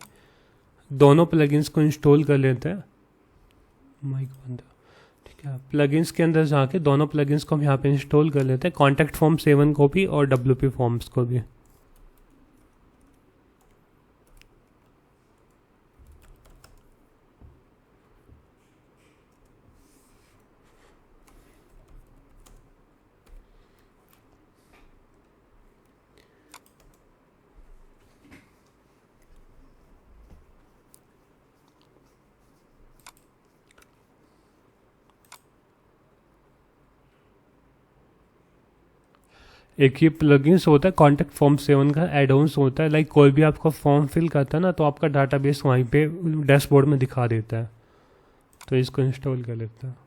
दोनों प्लगइन्स को इंस्टॉल कर लेते हैं। माइक बंद है, ठीक है। प्लगइन्स के अंदर जाके दोनों प्लगइन्स को हम यहाँ पे इंस्टॉल कर लेते हैं, कॉन्टैक्ट फॉर्म 7 को भी और WP फॉर्म्स को भी। एक ये प्लगइन्स होता है कॉन्टैक्ट फॉर्म 7 का, एडोन्स होता है, लाइक कोई भी आपका फॉर्म फिल करता है ना तो आपका डाटाबेस वहीं पे डैशबोर्ड में दिखा देता है, तो इसको इंस्टॉल कर लेते हैं।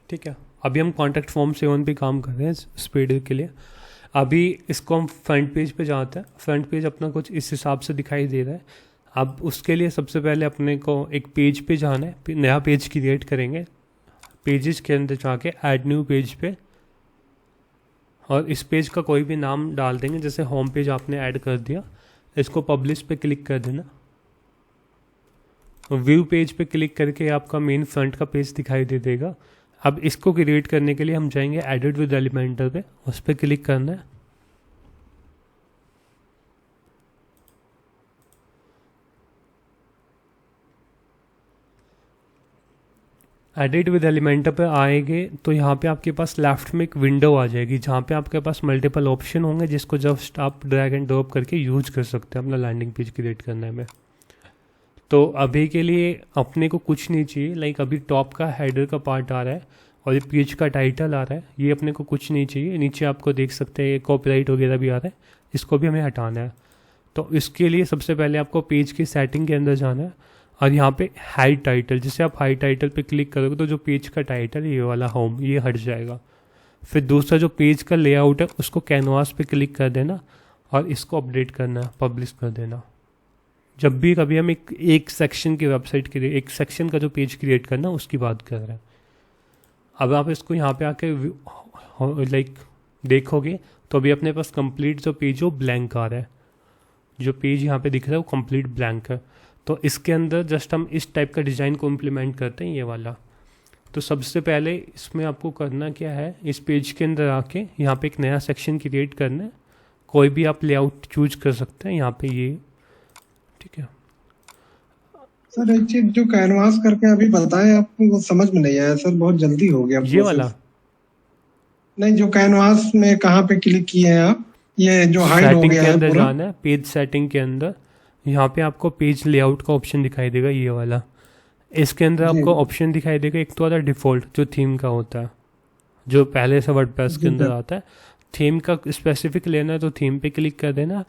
ठीक है, अभी हम कॉन्टैक्ट फॉर्म 7 पे काम कर रहे हैं स्पीड के लिए। अभी इसको हम फ्रंट पेज पे जाते हैं। फ्रंट पेज अपना कुछ इस हिसाब से दिखाई दे रहा है। अब उसके लिए सबसे पहले अपने को एक पेज पे जाना है, नया पेज क्रिएट करेंगे। पेजेस के अंदर जाके ऐड न्यू पेज पे, और इस पेज का कोई भी नाम डाल देंगे, जैसे होम पेज आपने ऐड कर दिया। इसको पब्लिश पे क्लिक कर देना। व्यू पेज पे क्लिक करके आपका मेन फ्रंट का पेज दिखाई दे देगा। अब इसको क्रिएट करने के लिए हम जाएंगे एडिट विद एलिमेंटर पे, उस पर क्लिक करना है। एडिट विद एलिमेंटर पे आएंगे तो यहाँ पे आपके पास लेफ्ट में एक विंडो आ जाएगी जहाँ पे आपके पास मल्टीपल ऑप्शन होंगे जिसको जस्ट आप ड्रैग एंड ड्रॉप करके यूज कर सकते हैं अपना लैंडिंग पेज क्रिएट करने में। तो अभी के लिए अपने को कुछ नहीं चाहिए, लाइक अभी टॉप का हेडर का पार्ट आ रहा है और ये पेज का टाइटल आ रहा है, ये अपने को कुछ नहीं चाहिए। नीचे आपको देख सकते हैं ये कॉपीराइट वगैरह भी आ रहा है, इसको भी हमें हटाना है। तो इसके लिए सबसे पहले आपको पेज की सेटिंग के अंदर जाना है और यहाँ पे हाइड टाइटल, जैसे आप हाइड टाइटल पे क्लिक करोगे तो जो पेज का टाइटल ये वाला होम ये हट जाएगा। फिर दूसरा जो पेज का लेआउट है उसको कैनवास पे क्लिक कर देना और इसको अपडेट करना, पब्लिश कर देना। जब भी कभी हम एक सेक्शन की वेबसाइट के लिए एक सेक्शन का जो पेज क्रिएट करना उसकी बात कर रहे हैं। अब आप इसको यहाँ पे आके लाइक देखोगे तो अभी अपने पास कंप्लीट जो पेज हो ब्लैंक आ रहा है, जो पेज यहाँ पे दिख रहा है वो कंप्लीट ब्लैंक है। तो इसके अंदर जस्ट हम इस टाइप का डिज़ाइन को इम्प्लीमेंट करते हैं, ये वाला। तो सबसे पहले इसमें आपको करना क्या है, इस पेज के अंदर आके यहाँ पे एक नया सेक्शन क्रिएट करना है। कोई भी आप लेआउट चूज कर सकते हैं यहाँ पे, ये ठीक है। सर एक चीज जो कैनवास करके अभी बताया आपको वो समझ में नहीं आया सर, बहुत जल्दी हो गया ये वाला नहीं, जो कैनवास में कहाँ पे क्लिक किए हैं आप, ये जो हाइड हो सेटिंग गया के है अंदर पूरा। जाना है, पेज सेटिंग के अंदर यहाँ पे आपको पेज लेआउट का ऑप्शन दिखाई देगा, ये वाला। इसके अंदर जी। आपको ऑप्शन दिखाई देगा, एक तो आता है डिफ़ॉल्ट जो थीम का होता है, जो पहले से वर्डप्रेस के जी, अंदर सर। आता है। थीम का स्पेसिफिक लेना है तो थीम पे क्लिक कर देना।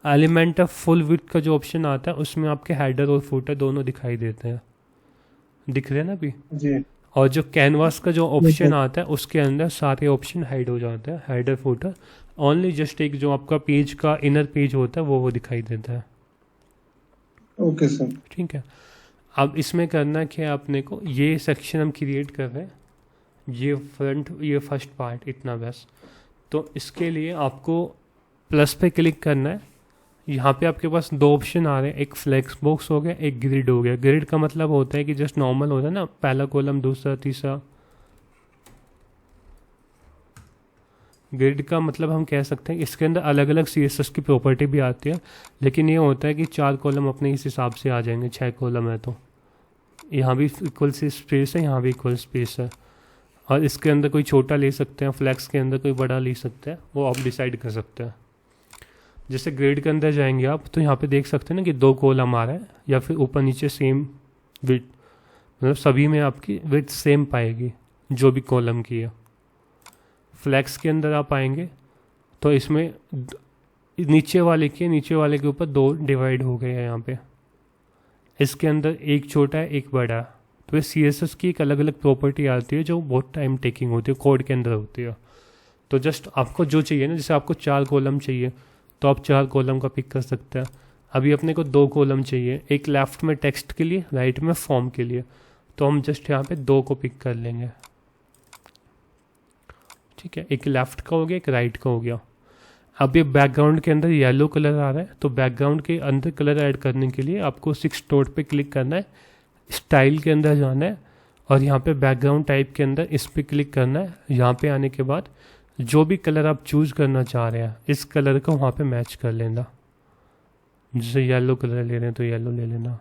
एलिमेंट ऑफ फुल विड्थ का जो ऑप्शन आता है उसमें आपके हेडर और फुटर दोनों दिखाई देते हैं, दिख रहे हैं ना अभी। जी और जो कैनवास का जो ऑप्शन सर। आता है उसके अंदर सारे ऑप्शन हाइड हो जाते हैं, हेडर फुटर। ओनली जस्ट एक जो आपका पेज का इनर पेज होता है वो दिखाई देता है। Okay sir. ठीक है। अब इसमें करना क्या है अपने को, ये सेक्शन हम क्रिएट कर रहे हैं, ये फ्रंट ये फर्स्ट पार्ट इतना बस। तो इसके लिए आपको प्लस पे क्लिक करना है। यहाँ पे आपके पास दो ऑप्शन आ रहे हैं, एक फ्लेक्स बॉक्स हो गया, एक ग्रिड हो गया। ग्रिड का मतलब होता है कि जस्ट नॉर्मल होता है ना, पहला कॉलम दूसरा तीसरा। ग्रिड का मतलब हम कह सकते हैं इसके अंदर अलग अलग CSS की प्रॉपर्टी भी आती है, लेकिन ये होता है कि 4 कॉलम अपने इस हिसाब से आ जाएंगे, 6 कॉलम है तो यहाँ भी इक्वल सी स्पेस है, यहाँ भी इक्वल स्पेस है। और इसके अंदर कोई छोटा ले सकते हैं, फ्लैक्स के अंदर कोई बड़ा ले सकते हैं, वो आप डिसाइड कर सकते हैं। जैसे ग्रिड के अंदर जाएंगे आप तो यहाँ पे देख सकते हैं ना कि 2 कॉलम आ रहा है, या फिर ऊपर नीचे सेम विड्थ, मतलब सभी में आपकी विड्थ सेम पाएगी जो भी कॉलम की है। फ्लैक्स के अंदर आप आएंगे तो इसमें नीचे वाले के ऊपर 2 डिवाइड हो गए हैं यहाँ पे। इसके अंदर एक छोटा है एक बड़ा है। तो ये CSS की एक अलग अलग प्रॉपर्टी आती है जो बहुत टाइम टेकिंग होती है, कोड के अंदर होती है। तो जस्ट आपको जो चाहिए ना, जैसे आपको 4 कॉलम चाहिए तो आप 4 कॉलम का पिक कर सकते हैं। अभी अपने को 2 कॉलम चाहिए, एक लेफ्ट में टेक्स्ट के लिए, राइट में फॉर्म के लिए, तो हम जस्ट यहाँ पे 2 को पिक कर लेंगे। ठीक है, एक लेफ्ट का हो गया, एक राइट का हो गया। अब ये बैकग्राउंड के अंदर येलो कलर आ रहा है, तो बैकग्राउंड के अंदर कलर ऐड करने के लिए आपको 6 डॉट पे क्लिक करना है, स्टाइल के अंदर जाना है और यहाँ पे बैकग्राउंड टाइप के अंदर इस पर क्लिक करना है। यहाँ पे आने के बाद जो भी कलर आप चूज करना चाह रहे हैं इस कलर को वहाँ पे मैच कर लेना। जैसे येलो कलर ले रहे हैं तो येलो ले लेना,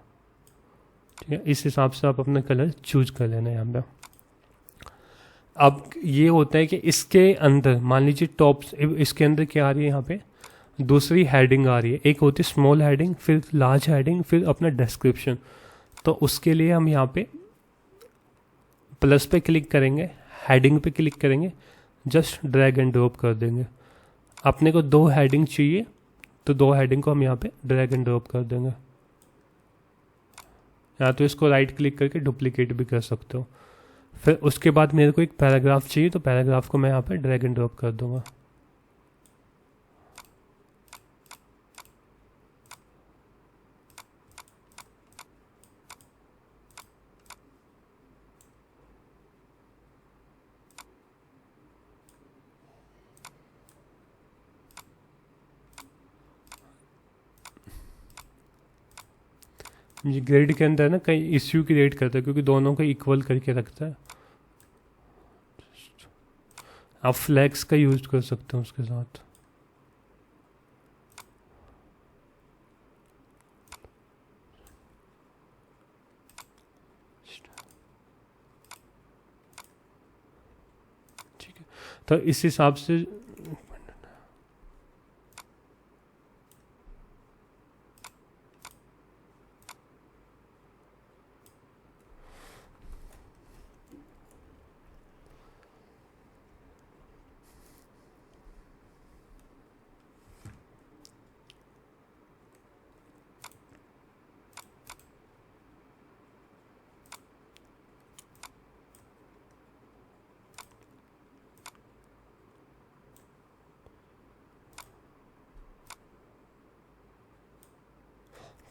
ठीक है। इस हिसाब से आप अपना कलर चूज कर लेना यहाँ पे। अब ये होता है कि इसके अंदर मान लीजिए टॉप, इसके अंदर क्या आ रही है, यहाँ पे दूसरी हेडिंग आ रही है। एक होती है स्मॉल हेडिंग, फिर लार्ज हेडिंग, फिर अपना डिस्क्रिप्शन। तो उसके लिए हम यहाँ पे प्लस पे क्लिक करेंगे, हेडिंग पे क्लिक करेंगे, जस्ट ड्रैग एंड ड्रॉप कर देंगे। अपने को 2 हेडिंग चाहिए तो 2 हेडिंग को हम यहाँ पे ड्रैग एंड ड्रॉप कर देंगे। या तो इसको राइट क्लिक करके डुप्लीकेट भी कर सकते हो। फिर उसके बाद मेरे को एक पैराग्राफ चाहिए तो पैराग्राफ को मैं यहाँ पे ड्रैग एंड ड्रॉप कर दूंगा। ये ग्रिड के अंदर ना कई इश्यू क्रिएट करता है क्योंकि दोनों को इक्वल करके रखता है। आप फ्लैक्स का यूज कर सकते हो उसके साथ। तो इस हिसाब से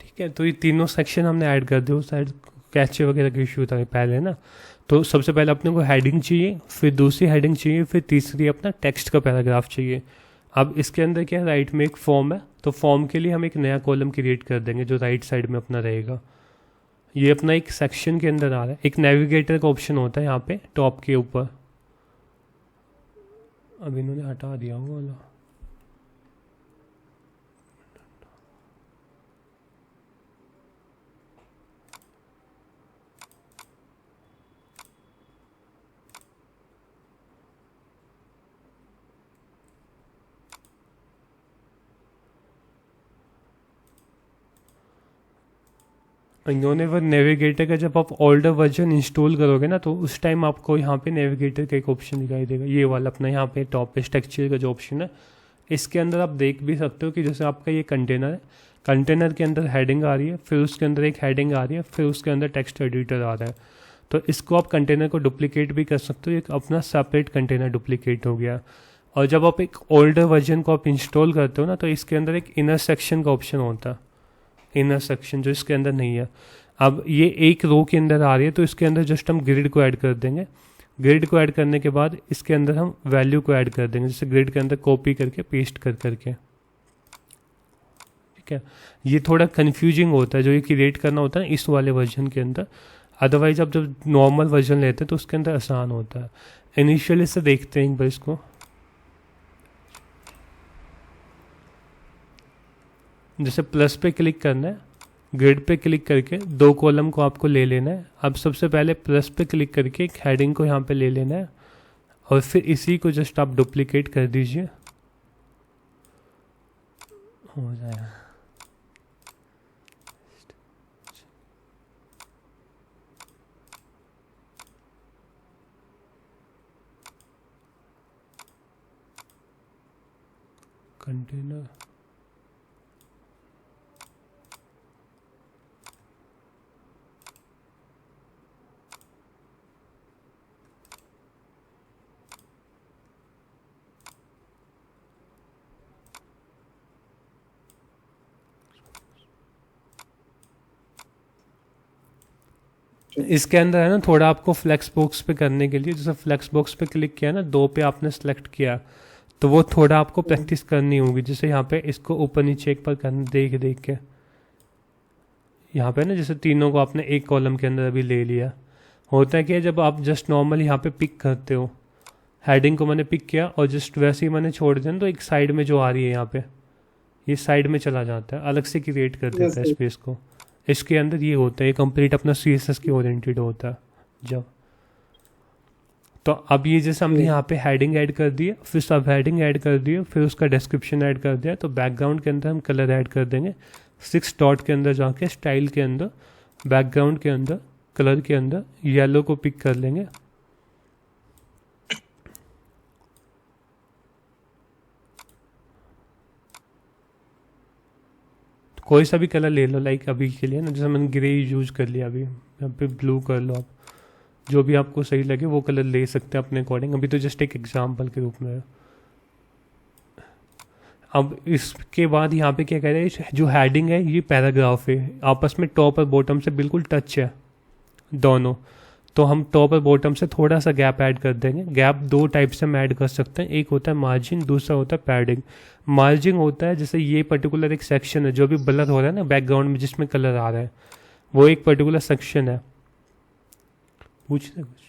ठीक है। तो ये तीनों सेक्शन हमने ऐड कर दिए, उस साइड कैचे वगैरह का इशू था पहले ना। तो सबसे पहले अपने को हेडिंग चाहिए, फिर दूसरी हेडिंग चाहिए, फिर तीसरी अपना टेक्स्ट का पैराग्राफ चाहिए। अब इसके अंदर क्या है, राइट में एक फॉर्म है, तो फॉर्म के लिए हम एक नया कॉलम क्रिएट कर देंगे जो राइट साइड में अपना रहेगा। ये अपना एक सेक्शन के अंदर आ रहा है। एक नेविगेटर का ऑप्शन होता है यहाँ पे टॉप के ऊपर, अब इन्होंने हटा दिया वो वाला। इन्होंने वो नेविगेटर का जब आप ओल्डर वर्जन इंस्टॉल करोगे ना, तो उस टाइम आपको यहाँ पे नेविगेटर का एक ऑप्शन दिखाई देगा, ये वाला अपना यहाँ पे टॉप पे स्ट्रक्चर का जो ऑप्शन है। इसके अंदर आप देख भी सकते हो कि जैसे आपका ये कंटेनर है, कंटेनर के अंदर हेडिंग आ रही है, फिर उसके अंदर एक हेडिंग आ रही है, फिर उसके अंदर टेक्स्ट एडिटर आ रहा है। तो इसको आप कंटेनर को डुप्लीकेट भी कर सकते हो, एक अपना सेपरेट कंटेनर डुप्लीकेट हो गया। और जब आप एक ओल्डर वर्जन को आप इंस्टॉल करते हो ना, तो इसके अंदर एक इनर सेक्शन का ऑप्शन होता है, इनर सेक्शन जो इसके अंदर नहीं है। अब ये एक रो के अंदर आ रही है, तो इसके अंदर जस्ट हम ग्रिड को ऐड कर देंगे। ग्रिड को ऐड करने के बाद इसके अंदर हम वैल्यू को ऐड कर देंगे, जैसे ग्रिड के अंदर कॉपी करके पेस्ट कर करके। ठीक है, ये थोड़ा कंफ्यूजिंग होता है जो ये क्रिएट करना होता है इस वाले वर्जन के अंदर। अदरवाइज आप जब नॉर्मल वर्जन लेते हैं तो उसके अंदर आसान होता है। इनिशियली से देखते हैं एक बार इसको। जैसे प्लस पे क्लिक करना है, ग्रिड पे क्लिक करके दो कॉलम को आपको ले लेना है। अब सबसे पहले प्लस पे क्लिक करके एक हेडिंग को यहाँ पे ले लेना है, और फिर इसी को जस्ट आप डुप्लीकेट कर दीजिए, हो जाएगा। कंटेनर इसके अंदर है ना, थोड़ा आपको फ्लेक्स बॉक्स पे करने के लिए, जैसे फ्लेक्स बॉक्स पे क्लिक किया ना, दो पे आपने सेलेक्ट किया, तो वो थोड़ा आपको प्रैक्टिस करनी होगी। जैसे यहाँ पे इसको ऊपर नीचे एक बार करना, देख देख के यहाँ पे ना, जैसे तीनों को आपने एक कॉलम के अंदर अभी ले लिया। होता है कि जब आप जस्ट नॉर्मल यहाँ पे पिक करते हो, हेडिंग को मैंने पिक किया और जस्ट वैसे ही मैंने छोड़ दिया, तो एक साइड में जो आ रही है यहाँ पे, ये साइड में चला जाता है, अलग से क्रिएट कर देता है स्पेस को। इसके अंदर ये होता है, ये कंप्लीट अपना CSS के ओरिएंटेड होता है जब। तो अब ये जैसे हमने यहाँ पे हेडिंग ऐड कर दिए, फिर सब हेडिंग ऐड कर दिए, फिर उसका डिस्क्रिप्शन ऐड कर दिया, तो बैकग्राउंड के अंदर हम कलर ऐड कर देंगे। 6 डॉट के अंदर जाके स्टाइल के अंदर, बैकग्राउंड के अंदर, कलर के अंदर येलो को पिक कर लेंगे। कोई सा भी कलर ले लो, लाइक अभी के लिए ना, जैसे मैंने ग्रे यूज कर लिया, अभी यहाँ पे ब्लू कर लो आप, जो भी आपको सही लगे वो कलर ले सकते हैं अपने अकॉर्डिंग। अभी तो जस्ट एक एग्जांपल के रूप में है। अब इसके बाद यहाँ पे क्या कह रहे हैं, जो हेडिंग है ये पैराग्राफ है, आपस में टॉप और बॉटम से बिल्कुल टच है दोनों, तो हम टॉप और बॉटम से थोड़ा सा गैप ऐड कर देंगे। गैप दो टाइप से हम ऐड कर सकते हैं, एक होता है मार्जिन, दूसरा होता है पैडिंग। मार्जिन होता है जैसे ये पर्टिकुलर एक सेक्शन है जो भी ब्लर हो रहा है ना बैकग्राउंड में, जिसमें कलर आ रहा है, वो एक पर्टिकुलर सेक्शन है। पूछते कुछ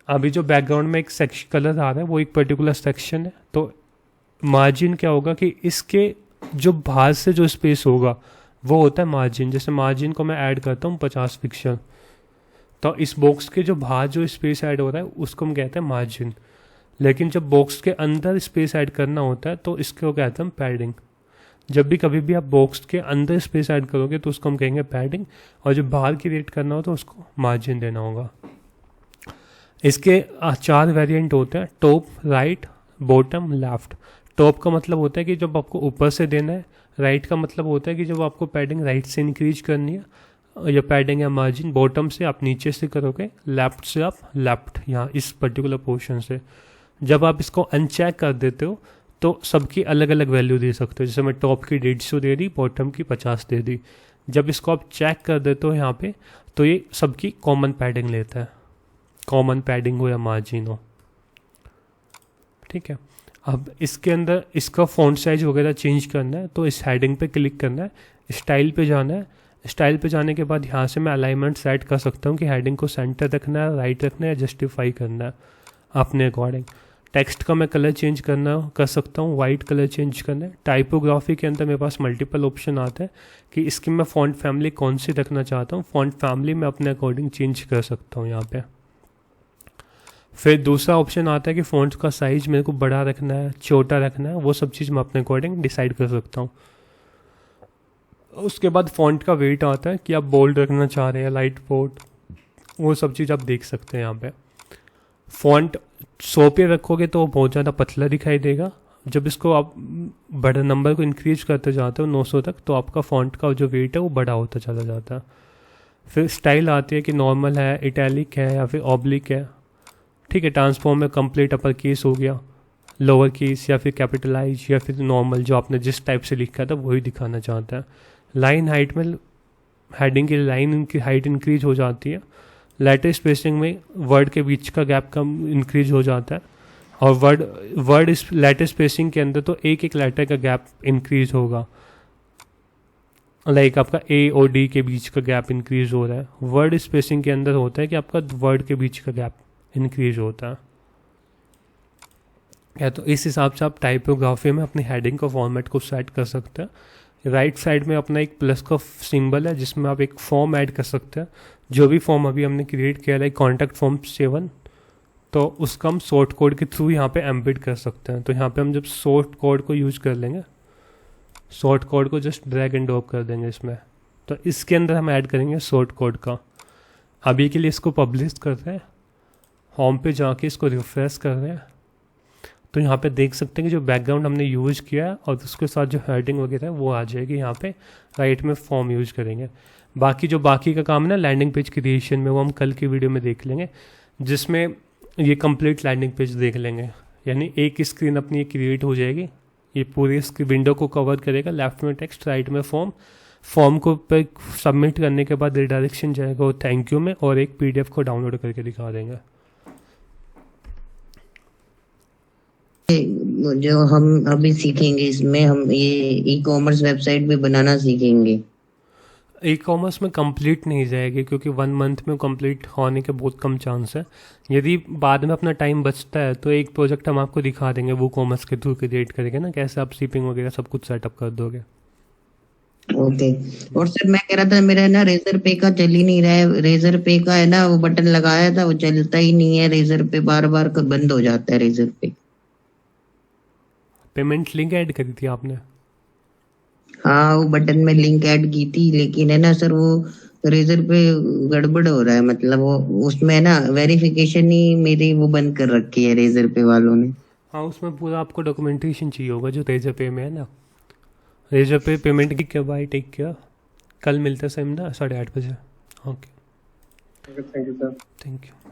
अभी जो बैकग्राउंड में एक सेक्शन कलर आ रहा है वो एक पर्टिकुलर सेक्शन है। तो मार्जिन क्या होगा कि इसके जो बाहर से जो स्पेस होगा वो होता है मार्जिन। जैसे मार्जिन को मैं ऐड करता हूँ 50 पिक्सल, तो इस बॉक्स के जो बाहर जो स्पेस ऐड हो रहा है उसको हम कहते हैं मार्जिन, लेकिन जब बॉक्स के अंदर स्पेस ऐड करना होता है तो इसको कहते हैं पैडिंग। जब भी कभी भी आप बॉक्स के अंदर स्पेस ऐड करोगे तो उसको हम कहेंगे पैडिंग, और जब बाहर क्रिएट करना हो तो उसको मार्जिन देना होगा। इसके 4 वेरिएंट होते हैं, top, right, bottom, left. Top का मतलब होता है कि जब आपको ऊपर से देना है, राइट का मतलब होता है कि जब आपको पैडिंग राइट से इंक्रीज करनी है या पैडिंग या मार्जिन बॉटम से आप नीचे से करोगे, लेफ्ट से आप लेफ्ट यहाँ इस पर्टिकुलर पोर्शन से। जब आप इसको अनचेक कर देते हो तो सबकी अलग अलग वैल्यू दे सकते हो, जैसे मैं टॉप की 150 दे दी, बॉटम की 50 दे दी। जब इसको आप चेक कर देते हो यहाँ पे तो ये सबकी कॉमन पैडिंग लेता है, कॉमन पैडिंग हो या मार्जिन हो, ठीक है। अब इसके अंदर इसका फॉन्ट साइज वगैरह चेंज करना है तो इस हेडिंग पे क्लिक करना है, स्टाइल पे जाना है। स्टाइल पे जाने के बाद यहाँ से मैं अलाइनमेंट सेट कर सकता हूँ कि हेडिंग को सेंटर रखना है, राइट रखना है, जस्टिफाई करना है अपने अकॉर्डिंग। टेक्स्ट का मैं कलर चेंज कर सकता हूँ, वाइट कलर चेंज करना है। टाइपोग्राफी के अंदर मेरे पास मल्टीपल ऑप्शन आते हैं कि इसकी मैं फॉन्ट फैमिली कौन सी रखना चाहता हूँ, फॉन्ट फैमिली मैं अपने अकॉर्डिंग चेंज कर सकता हूँ यहाँ पे। फिर दूसरा ऑप्शन आता है कि फॉन्ट का साइज मेरे को बड़ा रखना है, छोटा रखना है, वो सब चीज़ मैं अपने अकॉर्डिंग डिसाइड कर सकता हूँ। उसके बाद फॉन्ट का वेट आता है कि आप बोल्ड रखना चाह रहे हैं, लाइट बोल्ड, वो सब चीज़ आप देख सकते हैं यहाँ पे। फॉन्ट 100 पे रखोगे तो बहुत ज़्यादा पतला दिखाई देगा। जब इसको आप बड़े नंबर को इंक्रीज करते जाते हो 900 तक तो आपका फॉन्ट का जो वेट है वो बड़ा होता चला जाता है। फिर स्टाइल आती है कि नॉर्मल है, इटैलिक है या फिर ऑब्लिक है, ठीक है। ट्रांसफॉर्म में कंप्लीट अपर केस हो गया, लोअर केस या फिर कैपिटलाइज या फिर नॉर्मल, जो आपने जिस टाइप से लिखा था वही दिखाना चाहता है। लाइन हाइट में हेडिंग की लाइन की हाइट इंक्रीज हो जाती है। लेटर स्पेसिंग में वर्ड के बीच का गैप कम इंक्रीज हो जाता है, और वर्ड इस लेटर स्पेसिंग के अंदर तो एक एक लेटर का गैप इंक्रीज होगा, लाइक आपका ए और डी के बीच का गैप इंक्रीज हो रहा है। वर्ड स्पेसिंग के अंदर होता है कि आपका वर्ड के बीच का गैप इंक्रीज होता है या, तो इस हिसाब से आप टाइपोग्राफी में अपनी हेडिंग का फॉर्मेट को सेट कर सकते हैं। राइट साइड में अपना एक प्लस का सिंबल है जिसमें आप एक फॉर्म ऐड कर सकते हैं। जो भी फॉर्म अभी हमने क्रिएट किया है, लाइक कॉन्टैक्ट फॉर्म 7, तो उसका हम शॉर्ट कोड के थ्रू यहाँ पे एम्बेड कर सकते हैं। तो यहाँ पे हम जब शॉर्ट कोड को यूज कर लेंगे, शॉर्ट कोड को जस्ट ड्रैग एंड ड्रॉप कर देंगे इसमें, तो इसके अंदर हम ऐड करेंगे शॉर्ट कोड का। अभी के लिए इसको पब्लिश कर रहे हैं, होम पे जाके इसको रिफ्रेश कर रहे हैं, तो यहाँ पे देख सकते हैं कि जो बैकग्राउंड हमने यूज़ किया है और उसके साथ जो हेडिंग वगैरह है वो आ जाएगी। यहाँ पे राइट में फॉर्म यूज़ करेंगे। बाकी का काम है ना लैंडिंग पेज क्रिएशन में, वो हम कल की वीडियो में देख लेंगे, जिसमें ये कंप्लीट लैंडिंग पेज देख लेंगे। यानी एक स्क्रीन अपनी क्रिएट हो जाएगी, ये पूरी विंडो को कवर करेगा। लेफ्ट में टेक्स्ट, राइट में फॉर्म को पे सबमिट करने के बाद रिडायरेक्शन जाएगा वो थैंक यू में, और एक PDF को डाउनलोड करके दिखा देंगे। जो हम अभी सीखेंगे इसमें हम ये ई-कॉमर्स वेबसाइट भी बनाना सीखेंगे। ई-कॉमर्स में कंप्लीट नहीं जाएगी क्योंकि 1 मंथ में कंप्लीट होने के बहुत कम चांस है। यदि बाद में अपना टाइम बचता है तो एक प्रोजेक्ट हम आपको दिखा देंगे, वो कॉमर्स के थ्रू क्रिएट करेंगे ना, कैसे आप शिपिंग वगैरह सब कुछ सेटअप कर दोगे। ओके। और सर मैं कह रहा था मेरा ना रेजर पे का चल ही नहीं रहा है। रेजर पे का है ना, वो बटन लगाया था वो चलता ही नहीं है। रेजर पे बार बार बंद हो जाता है रेजर पे। पेमेंट लिंक ऐड करी थी आपने? हाँ, वो बटन में लिंक ऐड की थी, लेकिन है ना सर वो रेजर पे गड़बड़ हो रहा है। मतलब वो उसमें ना वेरिफिकेशन ही मेरी वो बंद कर रखी है रेजर पे वालों ने। हाँ, उसमें पूरा आपको डॉक्यूमेंटेशन चाहिए होगा जो रेजर पे में है ना। रेजर पे पेमेंट की क्या, बाय टेक केयर। कल मिलते हैं सेम ना 8:30 बजे। Okay, thank you sir. Thank you.